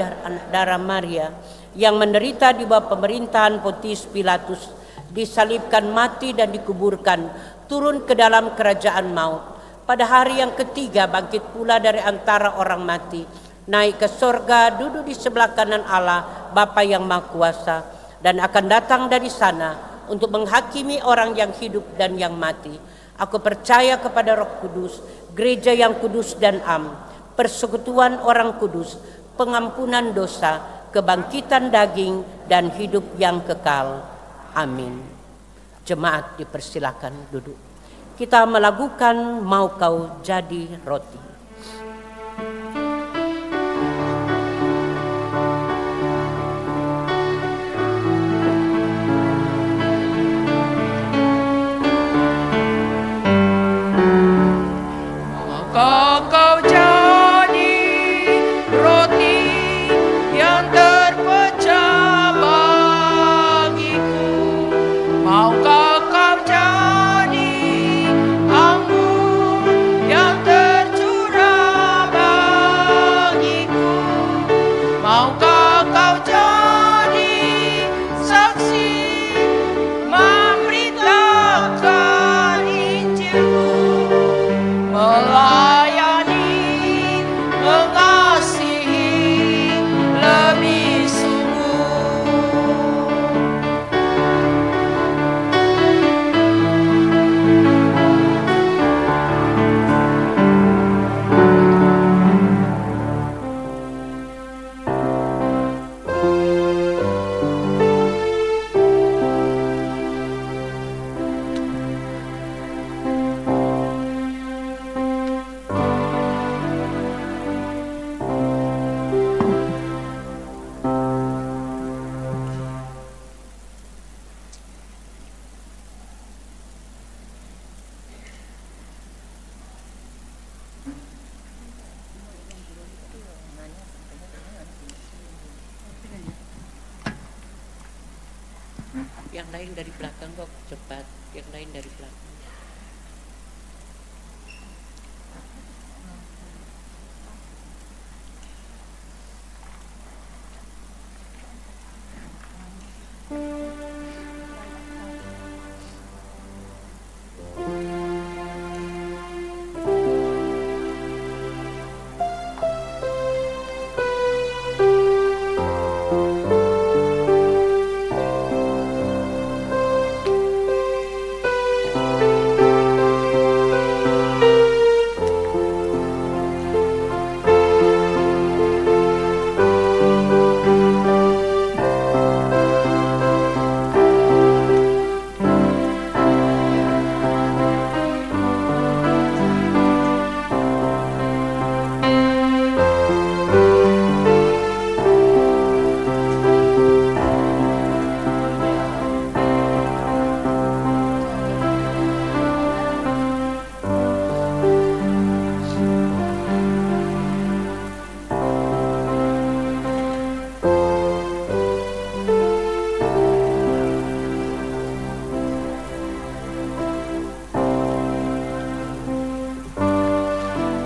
darah Maria, yang menderita di bawah pemerintahan Pontius Pilatus, disalibkan, mati dan dikuburkan, turun ke dalam kerajaan maut. Pada hari yang ketiga bangkit pula dari antara orang mati, naik ke sorga, duduk di sebelah kanan Allah Bapa yang Maha Kuasa, dan akan datang dari sana untuk menghakimi orang yang hidup dan yang mati. Aku percaya kepada Roh Kudus, gereja yang kudus dan am, persekutuan orang kudus, pengampunan dosa, kebangkitan daging, dan hidup yang kekal. Amin. Jemaat dipersilakan duduk. Kita melakukan Mau Kau Jadi Roti. Maka kau jadi roti yang terpecah bagiku. Maukah kau jadi anggur yang tercurah bagiku. Maukah kau jadi saksi memberitakan Injilmu, melayani, mengasihi lebih sungguh. Maka kau jadi roti yang terpecah bagiku. Maukah kau jadi anggur yang tercurah bagiku. Maukah kau jadi saksi memberitakan Injilmu, melayani, mengasihi lebih sungguh. Maka kau jadi roti yang terpecah bagiku. Maukah kau jadi anggur yang tercurah bagiku. Maukah kau jadi saksi memberitakan Injilmu, melayani, mengasihi lebih sungguh. Yang lain dari belakang kok cepat. Yang lain dari belakang.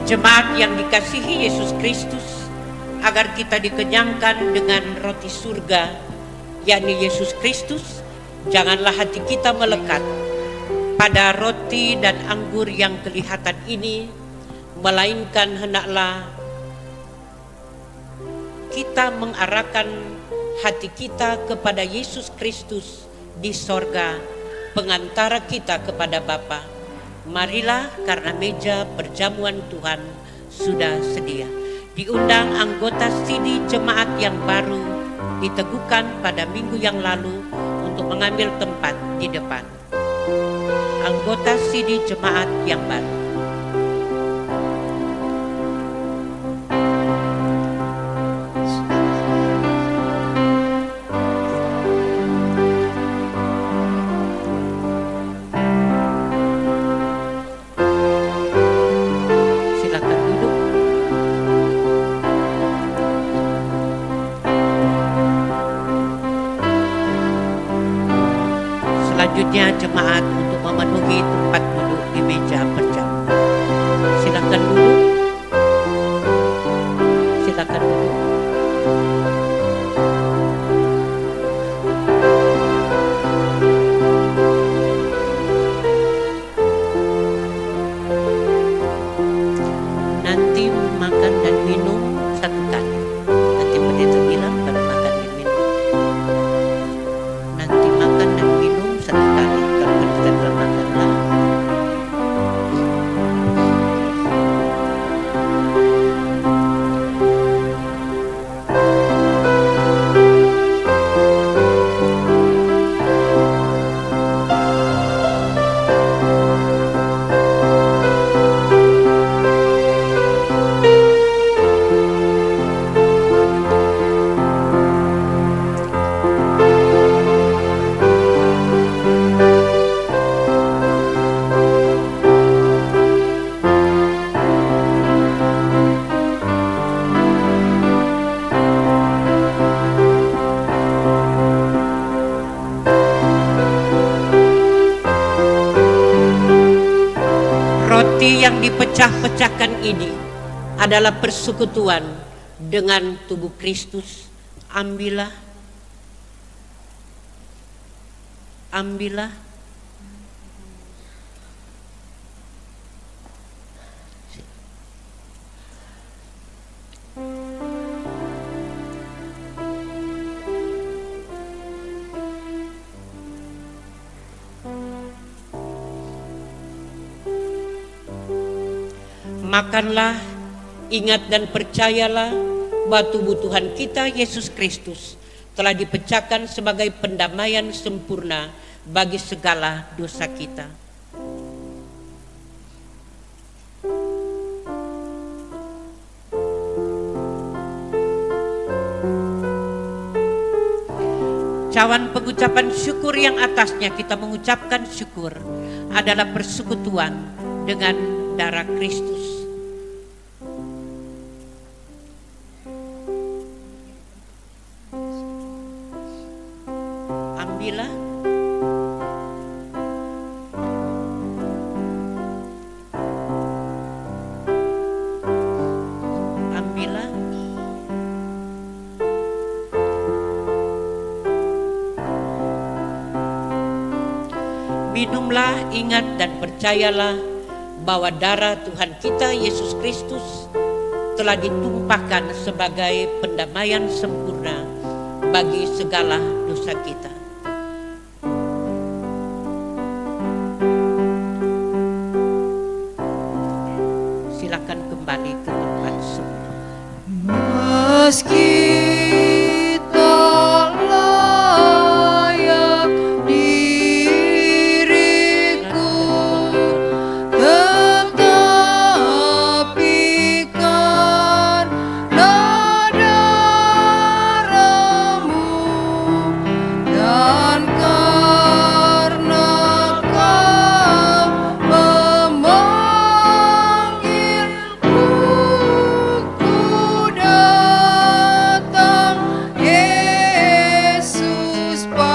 Jemaat yang dikasihi Yesus Kristus, agar kita dikenyangkan dengan roti surga, yakni Yesus Kristus, janganlah hati kita melekat pada roti dan anggur yang kelihatan ini, melainkan hendaklah kita mengarahkan hati kita kepada Yesus Kristus di sorga, pengantara kita kepada Bapa. Marilah, karena meja perjamuan Tuhan sudah sedia. Diundang anggota sidi jemaat yang baru diteguhkan pada minggu yang lalu untuk mengambil tempat di depan. Anggota sidi jemaat yang baru. Selanjutnya jemaat untuk memenuhi tempat duduk di meja perjamuan. Silakan duduk. Silakan duduk. Nanti makan dan minum satu kali. Nanti pendeta bilang baru makan dan minum. Nanti makan dan minum satu kali. Kalau pendeta bilang makanlah. Roti yang dipecah-pecahkan ini adalah persekutuan dengan tubuh Kristus. Ambillah. Ambillah. Makanlah, ingat dan percayalah bahwa tubuh Tuhan kita Yesus Kristus telah dipecahkan sebagai pendamaian sempurna bagi segala dosa kita. Cawan pengucapan syukur yang atasnya kita mengucapkan syukur adalah persekutuan dengan darah Kristus. Ambillah. Minumlah, ingat dan percayalah bahwa darah Tuhan kita Yesus Kristus telah ditumpahkan sebagai pendamaian sempurna bagi segala dosa kita. Silakan kembali ke tempat semula. Meski tak layak diriku, tetapi karena darah-Mu dan karena Kau memanggilku, ku datang, Yesus, padamu.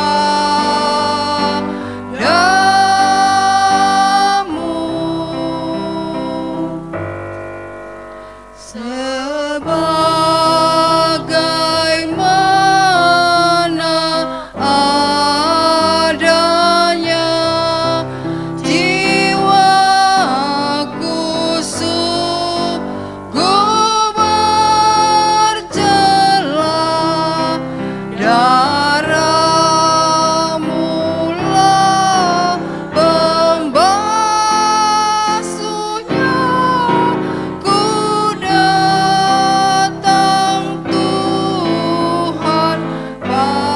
Sebagaimana adanya jiwaku sungguh bercela, darah-Mu-lah pembasuhnya. Ku datang, Tuhan, padamu.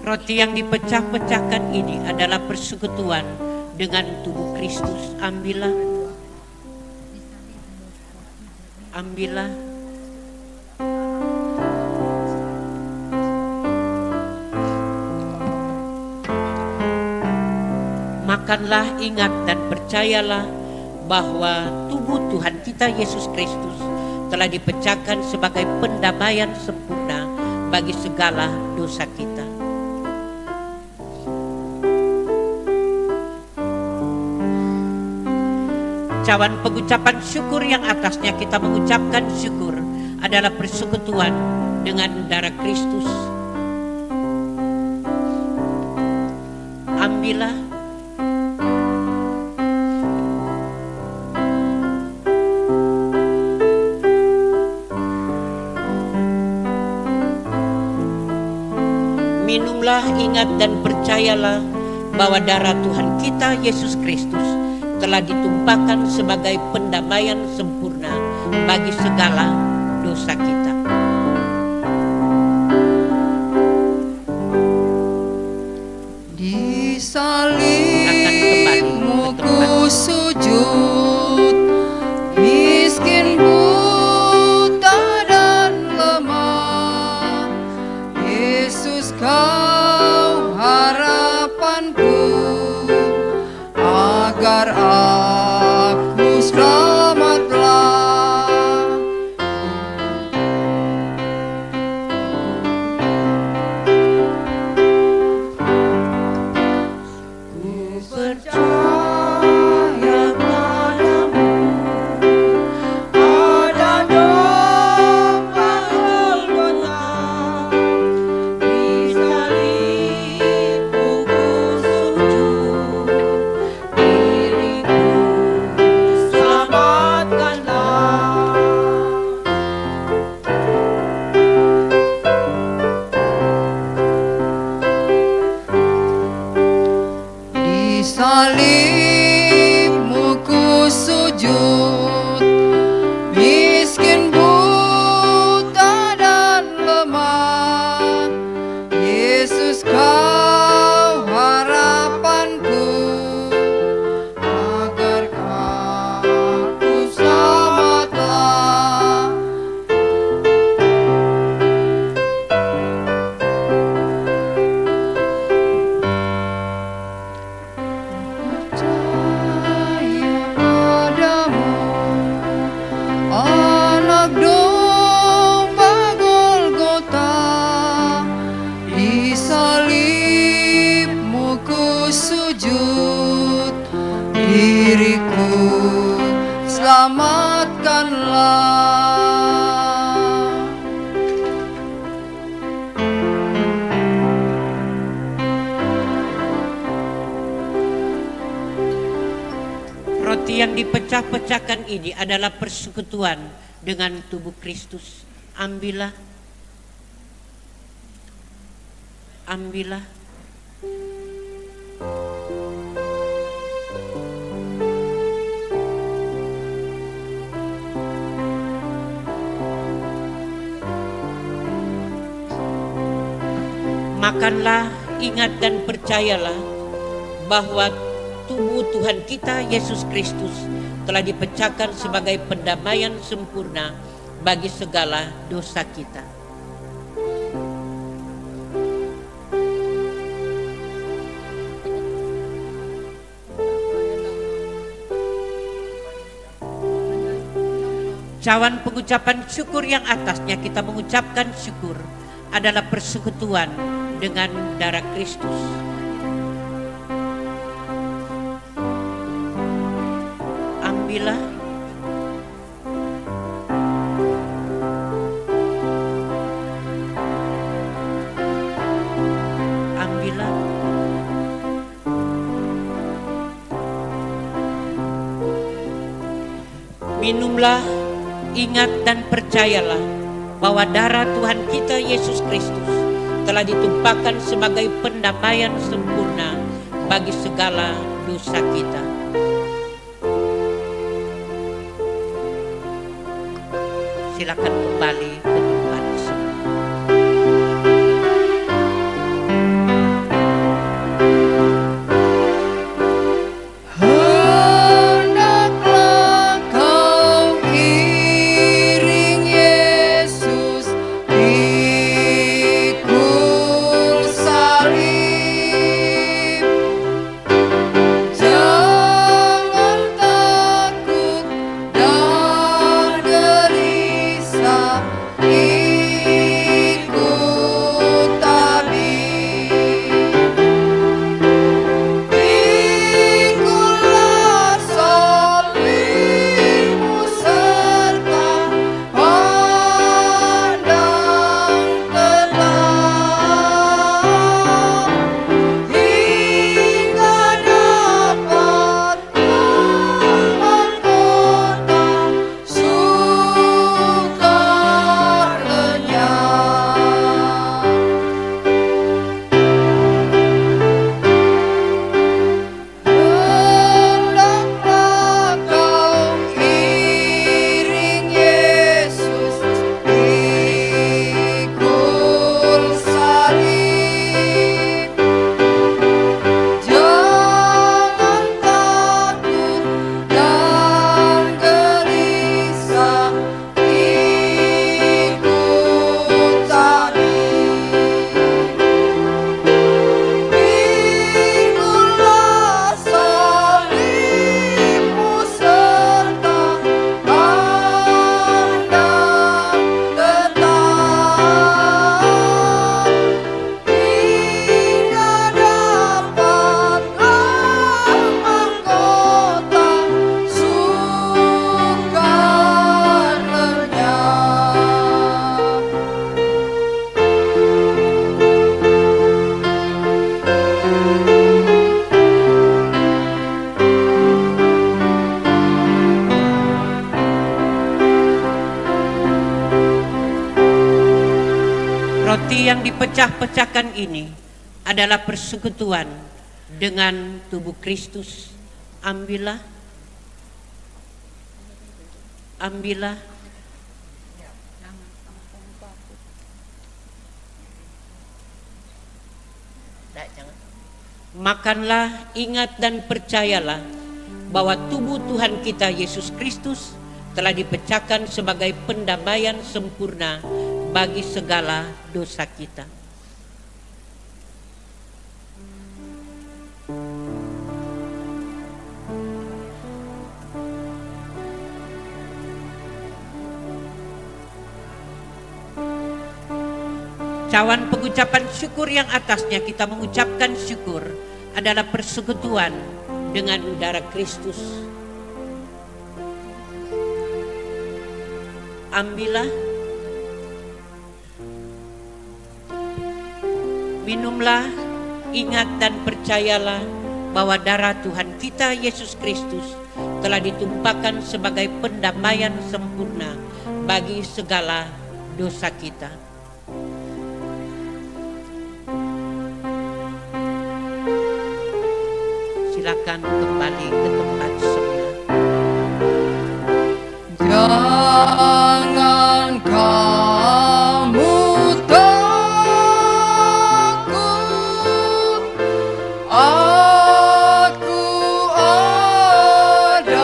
Roti yang dipecah-pecahkan ini adalah persekutuan dengan tubuh Kristus. Ambillah. Ambillah. Makanlah, ingat dan percayalah bahwa tubuh Tuhan kita Yesus Kristus telah dipecahkan sebagai pendamaian sempurna bagi segala dosa kita. Cawan pengucapan syukur yang atasnya kita mengucapkan syukur adalah persekutuan dengan darah Kristus. Ambillah. Minumlah, ingat dan percayalah bahwa darah Tuhan kita Yesus Kristus telah ditumpahkan sebagai pendamaian sempurna bagi segala dosa kita. Di salib-Mu ku sujud, miskin, buta dan lemah. Yesus, Kau harapanku, agar aku selamatlah. Roti yang dipecah-pecahkan ini adalah persekutuan dengan tubuh Kristus. Ambillah. Ambillah. Makanlah, ingat dan percayalah bahwa tubuh Tuhan kita Yesus Kristus telah dipecahkan sebagai pendamaian sempurna bagi segala dosa kita. Cawan pengucapan syukur yang atasnya kita mengucapkan syukur adalah persekutuan dengan darah Kristus. Ambillah. Ambillah. Minumlah, ingat dan percayalah bahwa darah Tuhan kita Yesus Kristus telah ditumpahkan sebagai pendamaian sempurna bagi segala dosa kita. Silakan kembali ke tempat semula. Hendaklah kau iring Yesus pikul salib. Jangan takut dan gelisah, ikut tabib. Pikulah salibmu serta pandang tetap, hingga dapat mahkota sukar lenyap. Hendaklah kau iring Yesus pikul salib. Jangan takut dan gelisah, ikut tabib. Pikulah salibmu serta pandang tetap, hingga dapatlah mahkota sukar lenyap. Roti yang dipecah-pecahkan ini adalah persekutuan dengan tubuh Kristus. Ambillah. Ambillah. Makanlah, ingat dan percayalah bahwa tubuh Tuhan kita Yesus Kristus telah dipecahkan sebagai pendamaian sempurna bagi segala dosa kita. Cawan pengucapan syukur yang atasnya kita mengucapkan syukur adalah persekutuan dengan darah Kristus. Ambillah, minumlah, ingat dan percayalah bahwa darah Tuhan kita Yesus Kristus telah ditumpahkan sebagai pendamaian sempurna bagi segala dosa kita. Silakan kembali ke tempat semula. Jangan kamu takut, aku adalah.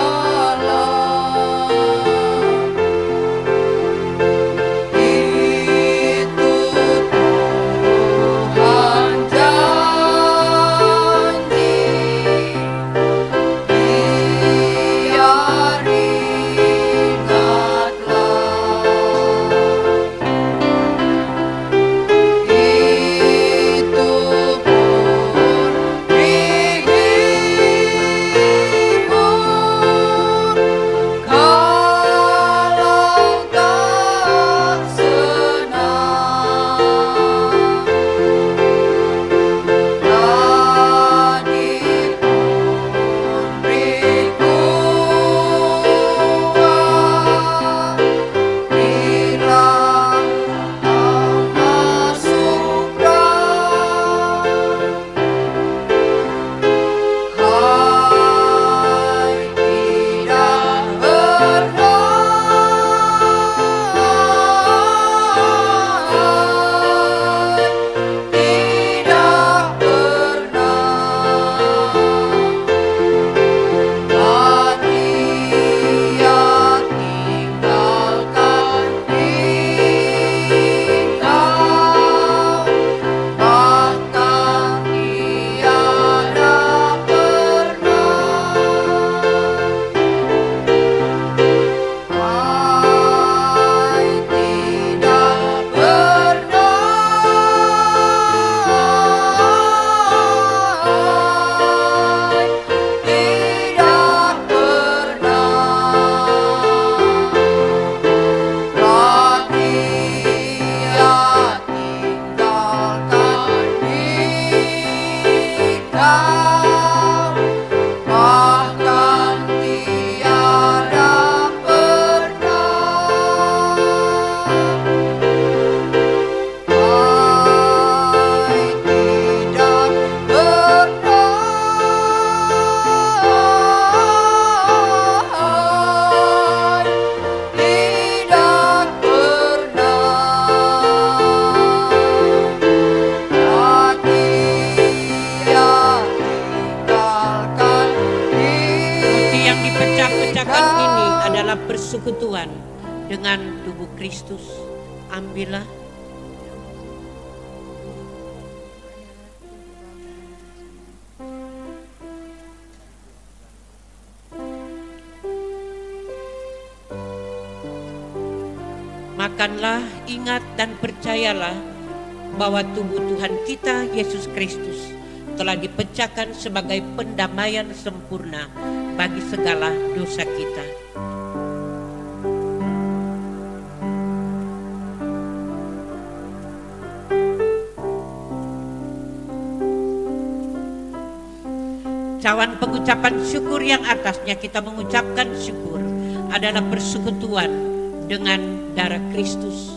Itu Tuhan janji, biar persekutuan dengan tubuh Kristus. Ambillah. Makanlah, ingat dan percayalah bahwa tubuh Tuhan kita Yesus Kristus telah dipecahkan sebagai pendamaian sempurna bagi segala dosa kita. Cawan pengucapan syukur yang atasnya kita mengucapkan syukur adalah persekutuan dengan darah Kristus.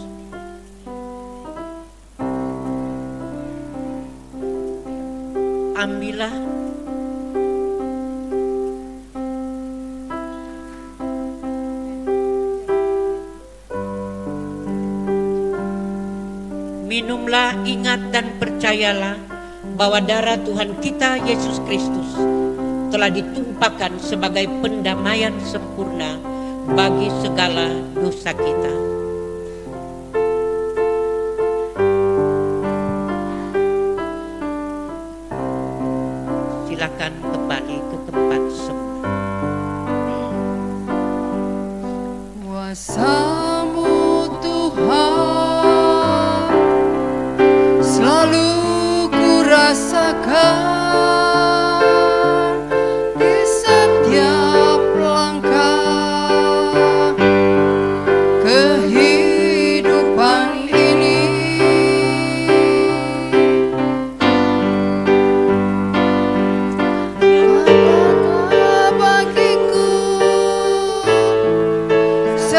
Ambillah. Minumlah, ingat dan percayalah bahwa darah Tuhan kita Yesus Kristus telah ditumpahkan sebagai pendamaian sempurna bagi segala dosa kita. Silakan kembali ke tempat semula. Kuasa-Mu Tuhan selalu ku rasakan di setiap langkah kehidupan.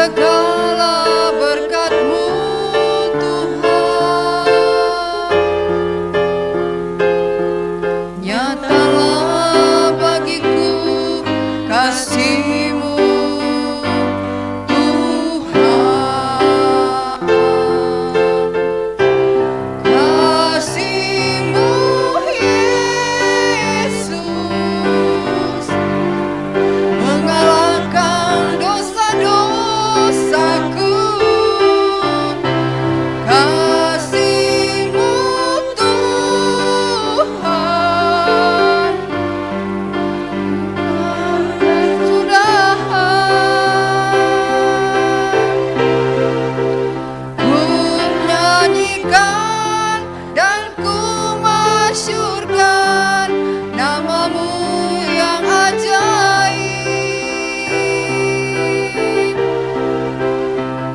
segala berkat-Mu Tuhan. Nyatalah bagiku kasih-Mu Tuhan. Kasih-Mu Yesus mengalahkan dosa-dosaku. Kasih-Mu Tuhan kesudahan. Ku nyanyikan dan ku masyurkan nama-Mu yang ajaib.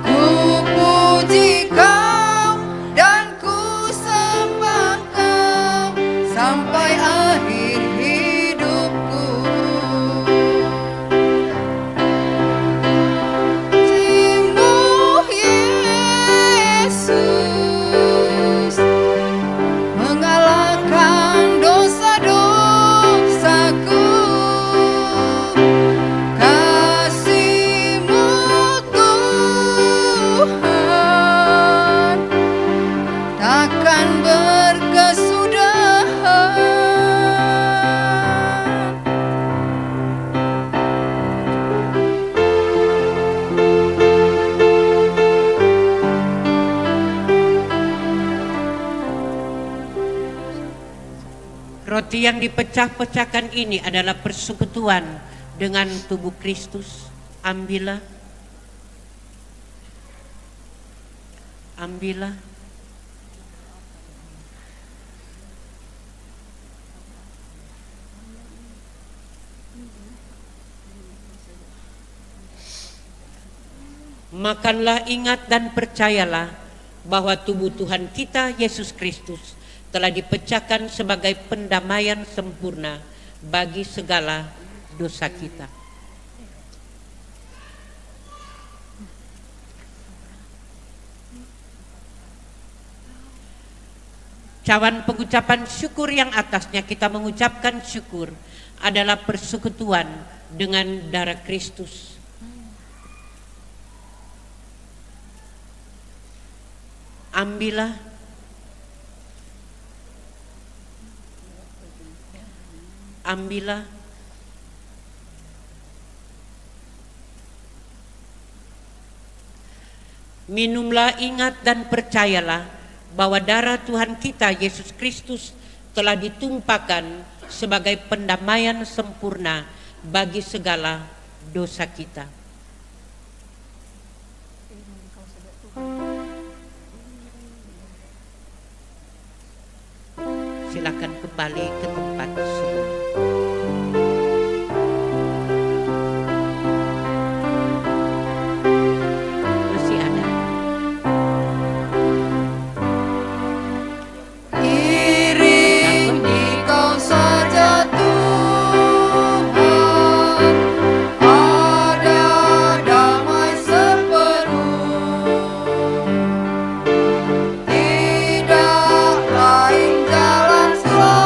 Ku puji Kau dan ku sembah Kau sampai akhir hidupku. Kasih-Mu Yesus mengalahkan dosa-dosaku. Kasih-Mu Tuhan takkan berkesudahan. Roti yang dipecah-pecahkan ini adalah persekutuan dengan tubuh Kristus. Ambillah. Ambillah. Makanlah, ingat dan percayalah bahwa tubuh Tuhan kita Yesus Kristus telah dipecahkan sebagai pendamaian sempurna bagi segala dosa kita. Cawan pengucapan syukur yang atasnya kita mengucapkan syukur adalah persekutuan dengan darah Kristus. Ambillah. Ambillah. Minumlah, ingat dan percayalah bahwa darah Tuhan kita Yesus Kristus telah ditumpahkan sebagai pendamaian sempurna bagi segala dosa kita. Silakan kembali ke tempat semula. Masih ada. Iring Engkau saja Tuhan, ada damai sepenuh. Tidak lain jalan selamat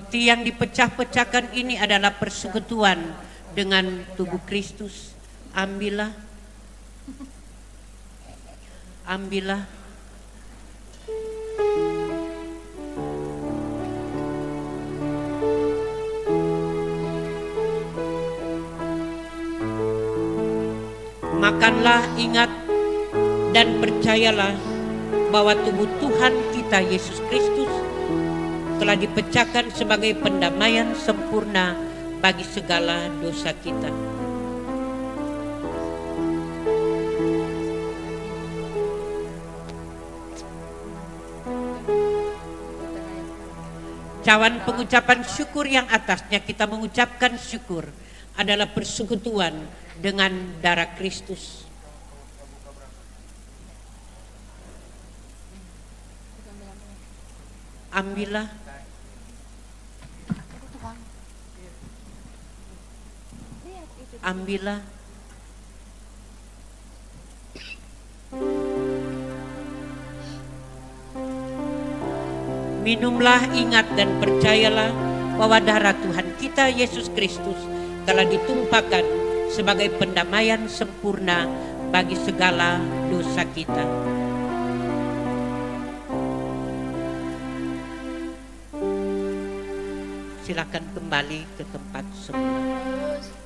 Roti yang dipecah-pecahkan ini adalah persekutuan dengan tubuh Kristus. Ambillah. Ambillah. Makanlah, ingat dan percayalah bahwa tubuh Tuhan kita Yesus Kristus telah dipecahkan sebagai pendamaian sempurna bagi segala dosa kita. Cawan pengucapan syukur yang atasnya kita mengucapkan syukur adalah persekutuan dengan darah Kristus. Ambillah. Ambillah. Minumlah, ingat dan percayalah bahwa darah Tuhan kita Yesus Kristus telah ditumpahkan sebagai pendamaian sempurna bagi segala dosa kita. Silakan kembali ke tempat semula.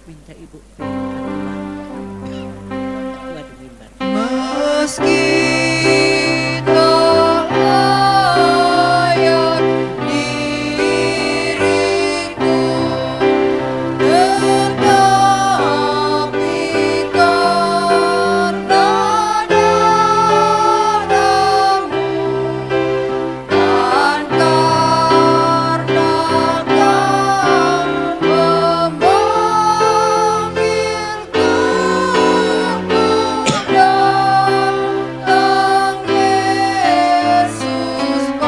Minta Ibu ketua di mimbar. Meski tak layak diriku, tetapi karena darah-Mu dan karena Kau memanggilku, datang Yesus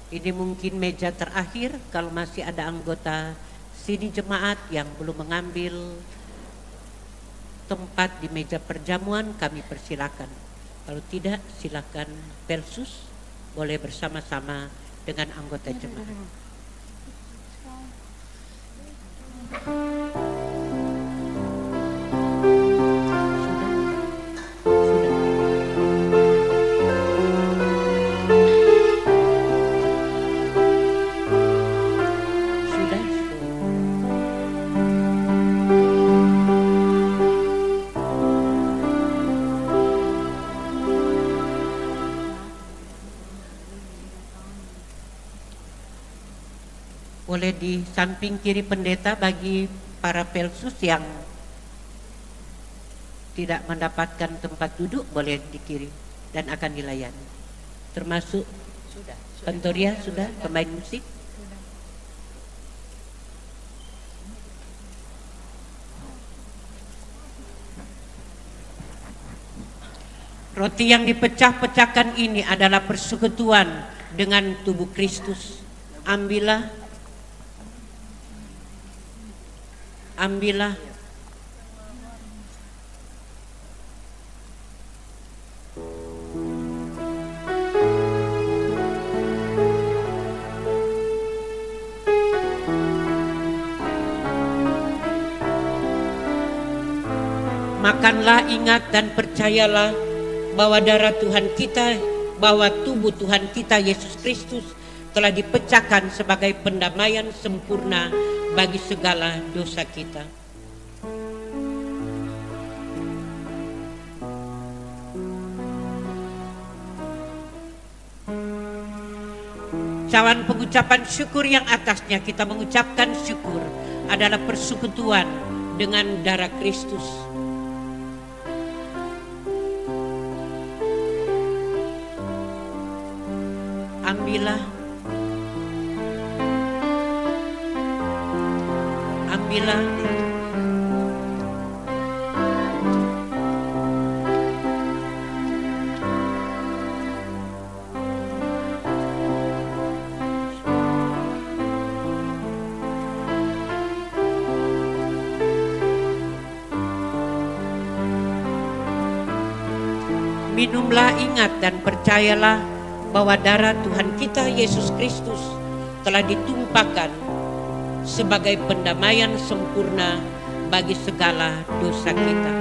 Ini mungkin meja terakhir, kalau masih ada anggota sini jemaat yang belum mengambil tempat di meja perjamuan, kami persilakan. Kalau tidak, silakan Pelsus boleh bersama-sama dengan anggota jemaat. Boleh di samping kiri pendeta bagi para Pelsus yang tidak mendapatkan tempat duduk, boleh di kiri dan akan dilayani. Termasuk Kantoria sudah, pemain musik. Roti yang dipecah-pecahkan ini adalah persekutuan dengan tubuh Kristus. Ambillah. Ambillah. Makanlah, ingat dan percayalah bahwa darah Tuhan kita, bahwa tubuh Tuhan kita Yesus Kristus telah dipecahkan sebagai pendamaian sempurna bagi segala dosa kita. Cawan pengucapan syukur yang atasnya kita mengucapkan syukur adalah persekutuan dengan darah Kristus. Ambillah, ambillah. Minumlah, ingat dan percayalah bahwa darah Tuhan kita Yesus Kristus telah ditumpahkan sebagai pendamaian sempurna bagi segala dosa kita.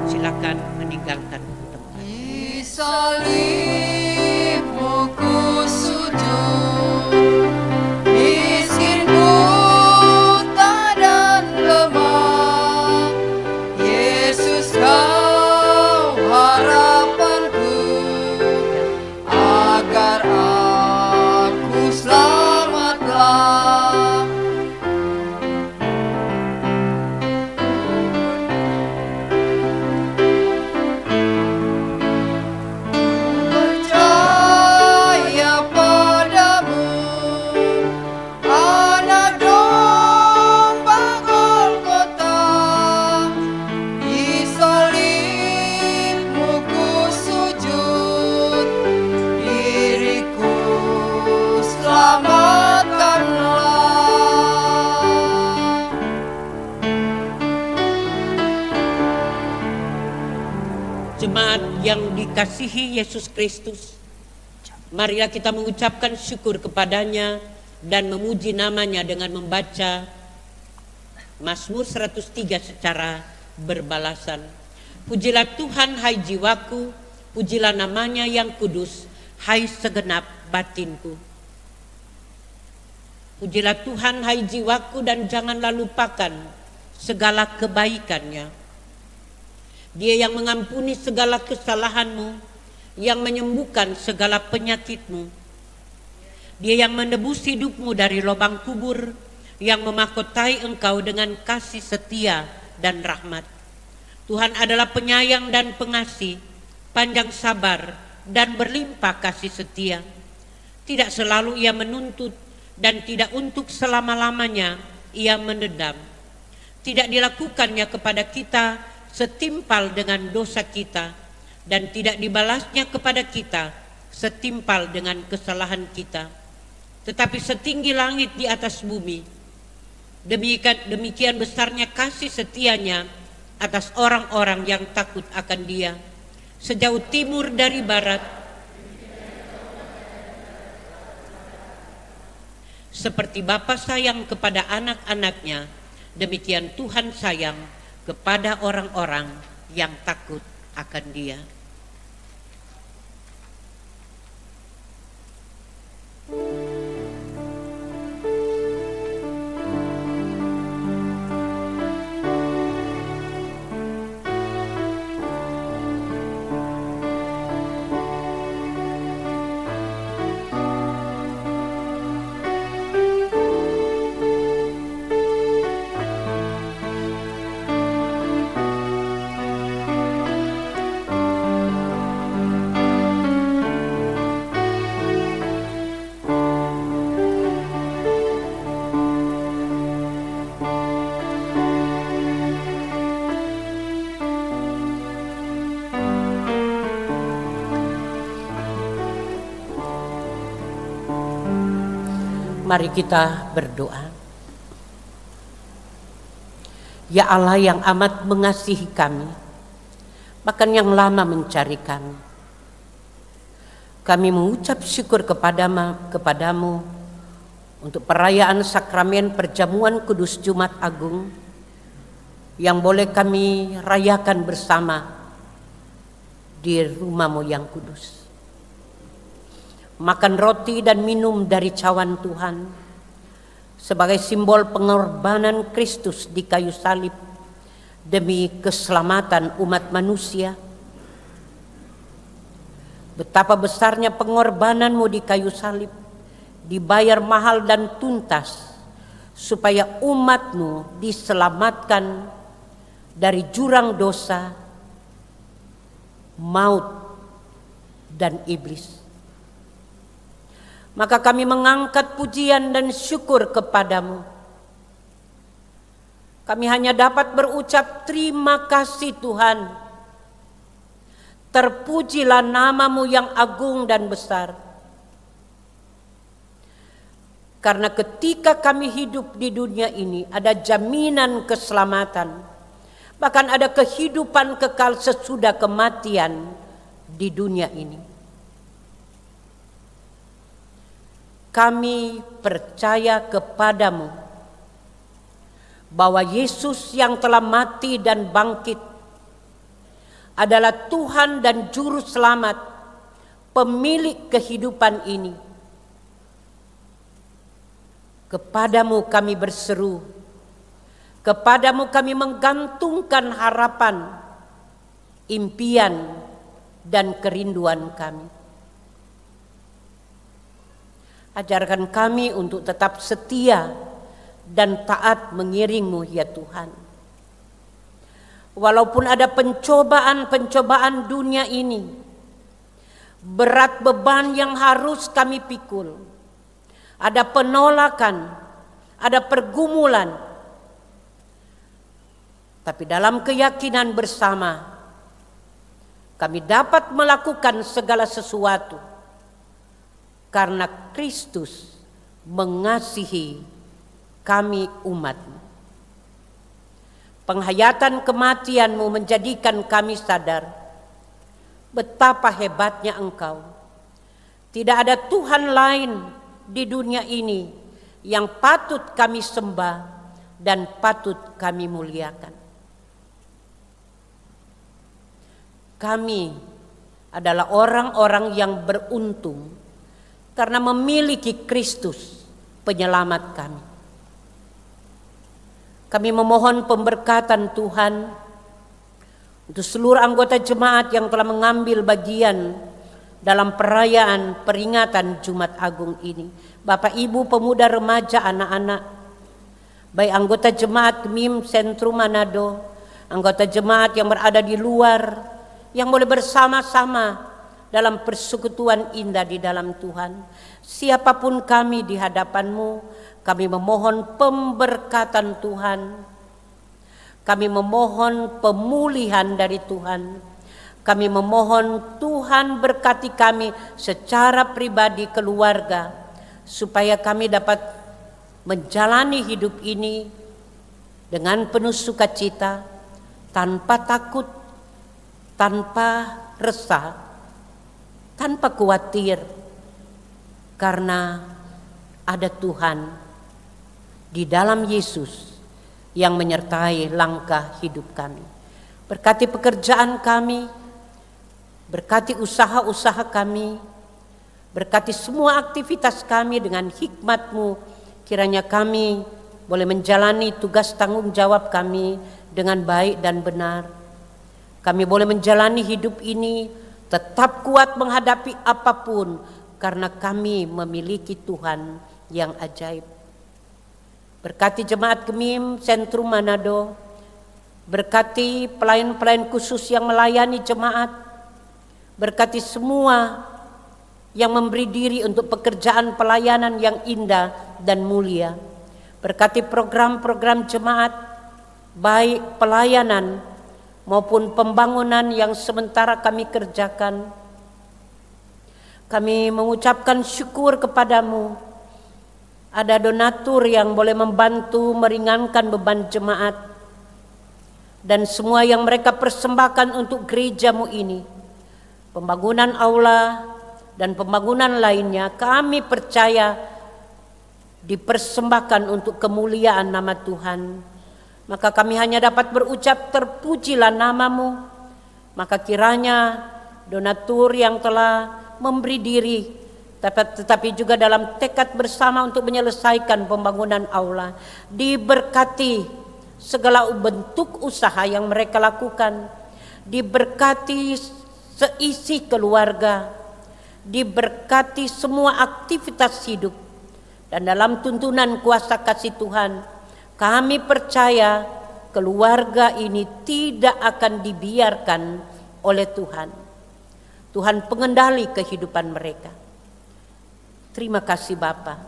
Silakan meninggalkan tempat. Di salibmu ku sujud, miskin, buta dan lemah. Yesus kau harapanku, agar aku selamatlah. Percaya padamu, anak domba Golgota. Di salibmu ku sujud, diriku selamatkanlah. Jemaat yang dikasihi Yesus Kristus, marilah kita mengucapkan syukur kepadanya dan memuji namanya dengan membaca Mazmur 103 secara berbalasan. Pujilah Tuhan hai jiwaku, pujilah namanya yang kudus, hai segenap batinku. Pujilah Tuhan hai jiwaku dan janganlah lupakan segala kebaikannya. Dia yang mengampuni segala kesalahanmu, yang menyembuhkan segala penyakitmu. Dia yang menebus hidupmu dari lubang kubur, yang memahkotai engkau dengan kasih setia dan rahmat. Tuhan adalah penyayang dan pengasih, panjang sabar dan berlimpah kasih setia. Tidak selalu ia menuntut dan tidak untuk selama-lamanya ia mendendam. Tidak dilakukannya kepada kita setimpal dengan dosa kita, dan tidak dibalasnya kepada kita setimpal dengan kesalahan kita. Tetapi setinggi langit di atas bumi, demikian besarnya kasih setianya atas orang-orang yang takut akan Dia. Sejauh timur dari barat, seperti Bapa sayang kepada anak-anaknya, demikian Tuhan sayang kepada orang-orang yang takut akan Dia. Mari kita berdoa. Ya Allah yang amat mengasihi kami, bahkan yang lama mencari kami mengucap syukur kepadamu untuk perayaan sakramen perjamuan kudus Jumat Agung yang boleh kami rayakan bersama di rumah-Mu yang kudus. Makan roti dan minum dari cawan Tuhan sebagai simbol pengorbanan Kristus di kayu salib demi keselamatan umat manusia. Betapa besarnya pengorbanan-Mu di kayu salib, dibayar mahal dan tuntas supaya umat-Mu diselamatkan dari jurang dosa, maut, dan iblis. Maka kami mengangkat pujian dan syukur kepadamu. Kami hanya dapat berucap terima kasih Tuhan. Terpujilah nama-Mu yang agung dan besar. Karena ketika kami hidup di dunia ini ada jaminan keselamatan. Bahkan ada kehidupan kekal sesudah kematian di dunia ini. Kami percaya kepadamu bahwa Yesus yang telah mati dan bangkit adalah Tuhan dan Juru Selamat, pemilik kehidupan ini. Kepadamu kami berseru, kepadamu kami menggantungkan harapan, impian, dan kerinduan kami. Ajarkan kami untuk tetap setia dan taat mengiring-Mu ya Tuhan. Walaupun ada pencobaan-pencobaan dunia ini, berat beban yang harus kami pikul, ada penolakan, ada pergumulan, tapi dalam keyakinan bersama kami dapat melakukan segala sesuatu karena Kristus mengasihi kami umat-Mu. Penghayatan kematian-Mu menjadikan kami sadar betapa hebatnya Engkau. Tidak ada Tuhan lain di dunia ini yang patut kami sembah dan patut kami muliakan. Kami adalah orang-orang yang beruntung karena memiliki Kristus penyelamat kami. Kami memohon pemberkatan Tuhan untuk seluruh anggota jemaat yang telah mengambil bagian dalam perayaan peringatan Jumat Agung ini. Bapak, Ibu, pemuda, remaja, anak-anak, baik anggota jemaat KMIM Sentrum Manado, anggota jemaat yang berada di luar, yang boleh bersama-sama dalam persekutuan indah di dalam Tuhan. Siapapun kami di hadapan-Mu, kami memohon pemberkatan Tuhan. Kami memohon pemulihan dari Tuhan. Kami memohon Tuhan berkati kami secara pribadi, keluarga, supaya kami dapat menjalani hidup ini dengan penuh sukacita, tanpa takut, tanpa resah, tanpa khawatir, karena ada Tuhan di dalam Yesus yang menyertai langkah hidup kami. Berkati pekerjaan kami, berkati usaha-usaha kami, berkati semua aktivitas kami dengan hikmat-Mu. Kiranya kami boleh menjalani tugas tanggung jawab kami dengan baik dan benar. Kami boleh menjalani hidup ini tetap kuat menghadapi apapun, karena kami memiliki Tuhan yang ajaib. Berkati jemaat KMIM Sentrum Manado, berkati pelayan-pelayan khusus yang melayani jemaat, berkati semua yang memberi diri untuk pekerjaan pelayanan yang indah dan mulia. Berkati program-program jemaat, baik pelayanan maupun pembangunan yang sementara kami kerjakan. Kami mengucapkan syukur kepadamu. Ada donatur yang boleh membantu meringankan beban jemaat, dan semua yang mereka persembahkan untuk gereja-Mu ini, pembangunan aula dan pembangunan lainnya, kami percaya dipersembahkan untuk kemuliaan nama Tuhan, maka kami hanya dapat berucap terpujilah namamu. Maka kiranya donatur yang telah memberi diri tetapi juga dalam tekad bersama untuk menyelesaikan pembangunan aula, diberkati segala bentuk usaha yang mereka lakukan, diberkati seisi keluarga, diberkati semua aktivitas hidup. Dan dalam tuntunan kuasa kasih Tuhan, kami percaya keluarga ini tidak akan dibiarkan oleh Tuhan. Tuhan pengendali kehidupan mereka. Terima kasih Bapa.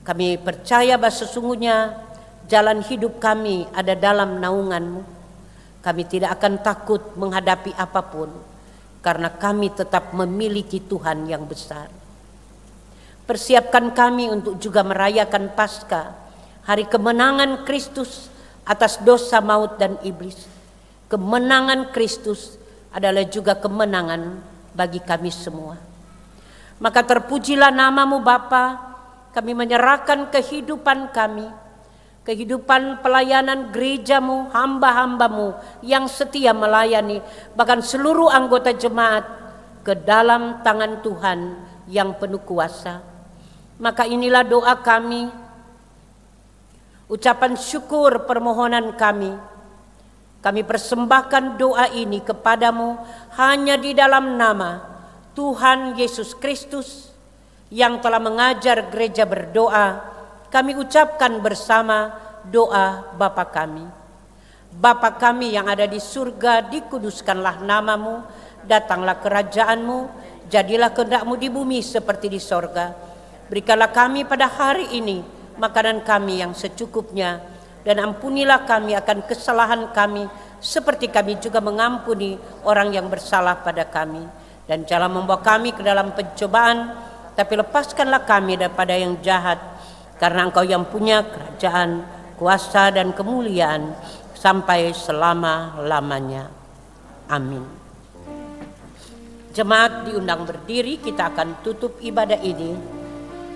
Kami percaya bahwa sesungguhnya jalan hidup kami ada dalam naungan-Mu. Kami tidak akan takut menghadapi apapun, karena kami tetap memiliki Tuhan yang besar. Persiapkan kami untuk juga merayakan Paskah, hari kemenangan Kristus atas dosa, maut, dan iblis. Kemenangan Kristus adalah juga kemenangan bagi kami semua. Maka terpujilah namamu Bapa, kami menyerahkan kehidupan kami, kehidupan pelayanan gerejamu, hamba-hambamu yang setia melayani, bahkan seluruh anggota jemaat ke dalam tangan Tuhan yang penuh kuasa. Maka inilah doa kami, ucapan syukur permohonan kami. Kami persembahkan doa ini kepadamu hanya di dalam nama Tuhan Yesus Kristus yang telah mengajar gereja berdoa. Kami ucapkan bersama doa Bapa kami. Bapa kami yang ada di surga, dikuduskanlah namamu, datanglah kerajaanmu, jadilah kehendak-Mu di bumi seperti di sorga. Berikanlah kami pada hari ini makanan kami yang secukupnya, dan ampunilah kami akan kesalahan kami seperti kami juga mengampuni orang yang bersalah pada kami. Dan jangan membawa kami ke dalam pencobaan, tapi lepaskanlah kami daripada yang jahat, karena Engkau yang punya kerajaan, kuasa, dan kemuliaan sampai selama-lamanya. Amin. Jemaat diundang berdiri, kita akan tutup ibadah ini.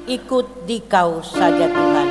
Ikut Dikau saja Tuhan.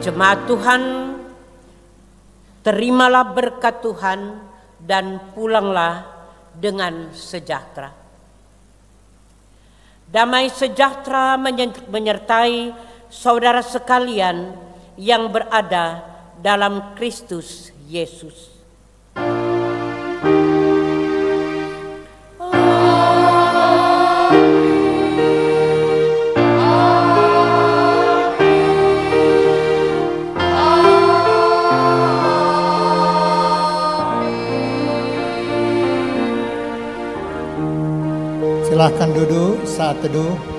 Jemaat Tuhan, terimalah berkat Tuhan dan pulanglah dengan sejahtera. Damai sejahtera menyertai saudara sekalian yang berada dalam Kristus Yesus. Silahkan duduk saat teduh.